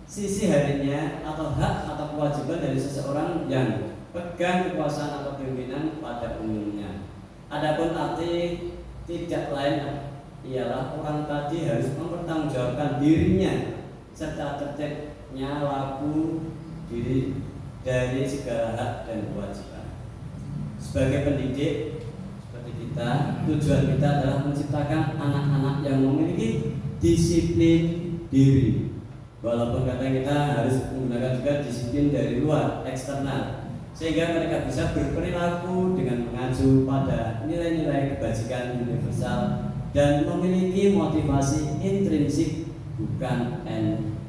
sisi harinya atau hak atau kewajiban dari seseorang yang pegang kekuasaan atau pimpinan pada umumnya. Adapun arti tidak lain ialah orang tadi harus mempertanggungjawabkan dirinya serta tertibnya laku diri dari segala hak dan kewajiban. Sebagai pendidik seperti kita, tujuan kita adalah menciptakan anak-anak yang memiliki disiplin diri. Walaupun kadang kita harus menggunakan juga disiplin dari luar, eksternal, sehingga mereka bisa berperilaku dengan mengacu pada nilai-nilai kebajikan universal dan memiliki motivasi intrinsik bukan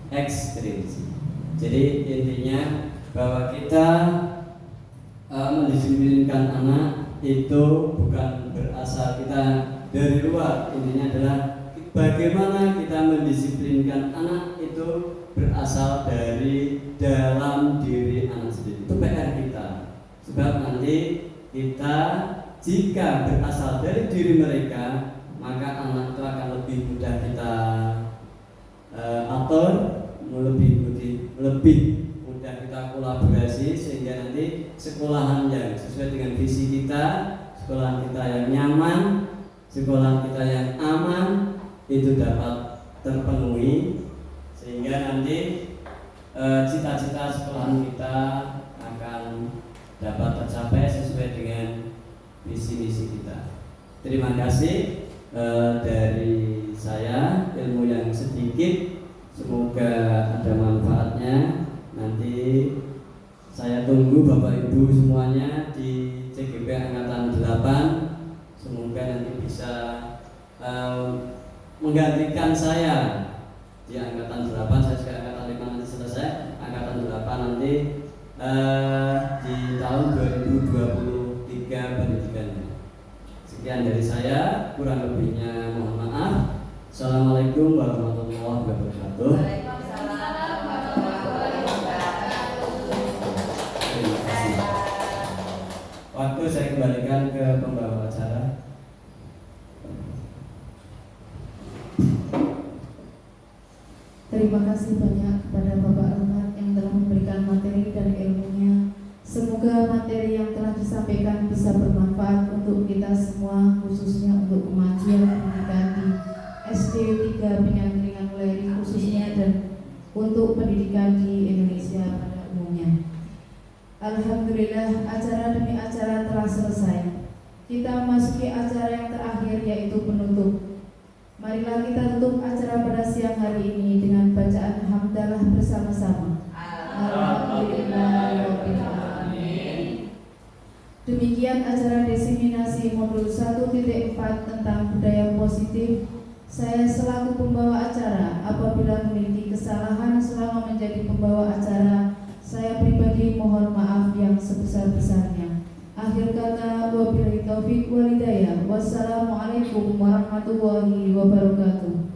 ekstrinsik. Jadi intinya bahwa kita mendisiplinkan anak itu bukan berasal kita dari luar. Intinya adalah bagaimana kita mendisiplinkan anak itu berasal dari dalam diri anak sendiri. Itu PR kita. Sebab nanti kita jika berasal dari diri mereka, maka anak itu akan lebih mudah kita atur, lebih mudah kita kolaborasi, sehingga nanti sekolahan yang sesuai dengan visi kita, sekolahan kita yang nyaman, sekolahan kita yang aman itu dapat terpenuhi, sehingga nanti cita-cita sekolahan kita akan dapat tercapai sesuai dengan visi misi kita. Terima kasih dari saya, ilmu yang sedikit, semoga ada manfaatnya. Nanti saya tunggu Bapak Ibu semuanya di CGP Angkatan 8. Semoga nanti bisa menggantikan saya di Angkatan 8. Saya juga Angkatan 5 nanti selesai. Angkatan 8 nanti di tahun 2023 pendidikannya. Sekian dari saya, kurang lebihnya mohon maaf. Assalamualaikum warahmatullahi wabarakatuh. Terima kasih. Waktu saya kembalikan ke pembawa acara. Terima kasih banyak kepada Bapak Rahmat yang telah memberikan materi dan ilmunya. Semoga materi yang telah disampaikan bisa bermanfaat untuk kita semua, khususnya untuk kemajuan pendidikan di SD 3 Penyangklingan Weleri khususnya dan untuk pendidikan di Indonesia pada umumnya. Alhamdulillah, acara demi acara telah selesai. Kita memasuki acara yang terakhir, yaitu penutup. Marilah kita tutup acara pada siang hari ini dengan bacaan hamdalah bersama-sama. Alhamdulillahirabbil alamin. Demikian acara diseminasi modul 1.4 tentang budaya positif. Saya selaku pembawa acara, apabila memiliki kesalahan selama menjadi pembawa acara, saya pribadi mohon maaf yang sebesar-besarnya. Akhir kata, wabillahi taufik wal hidayah. Wassalamualaikum warahmatullahi wabarakatuh.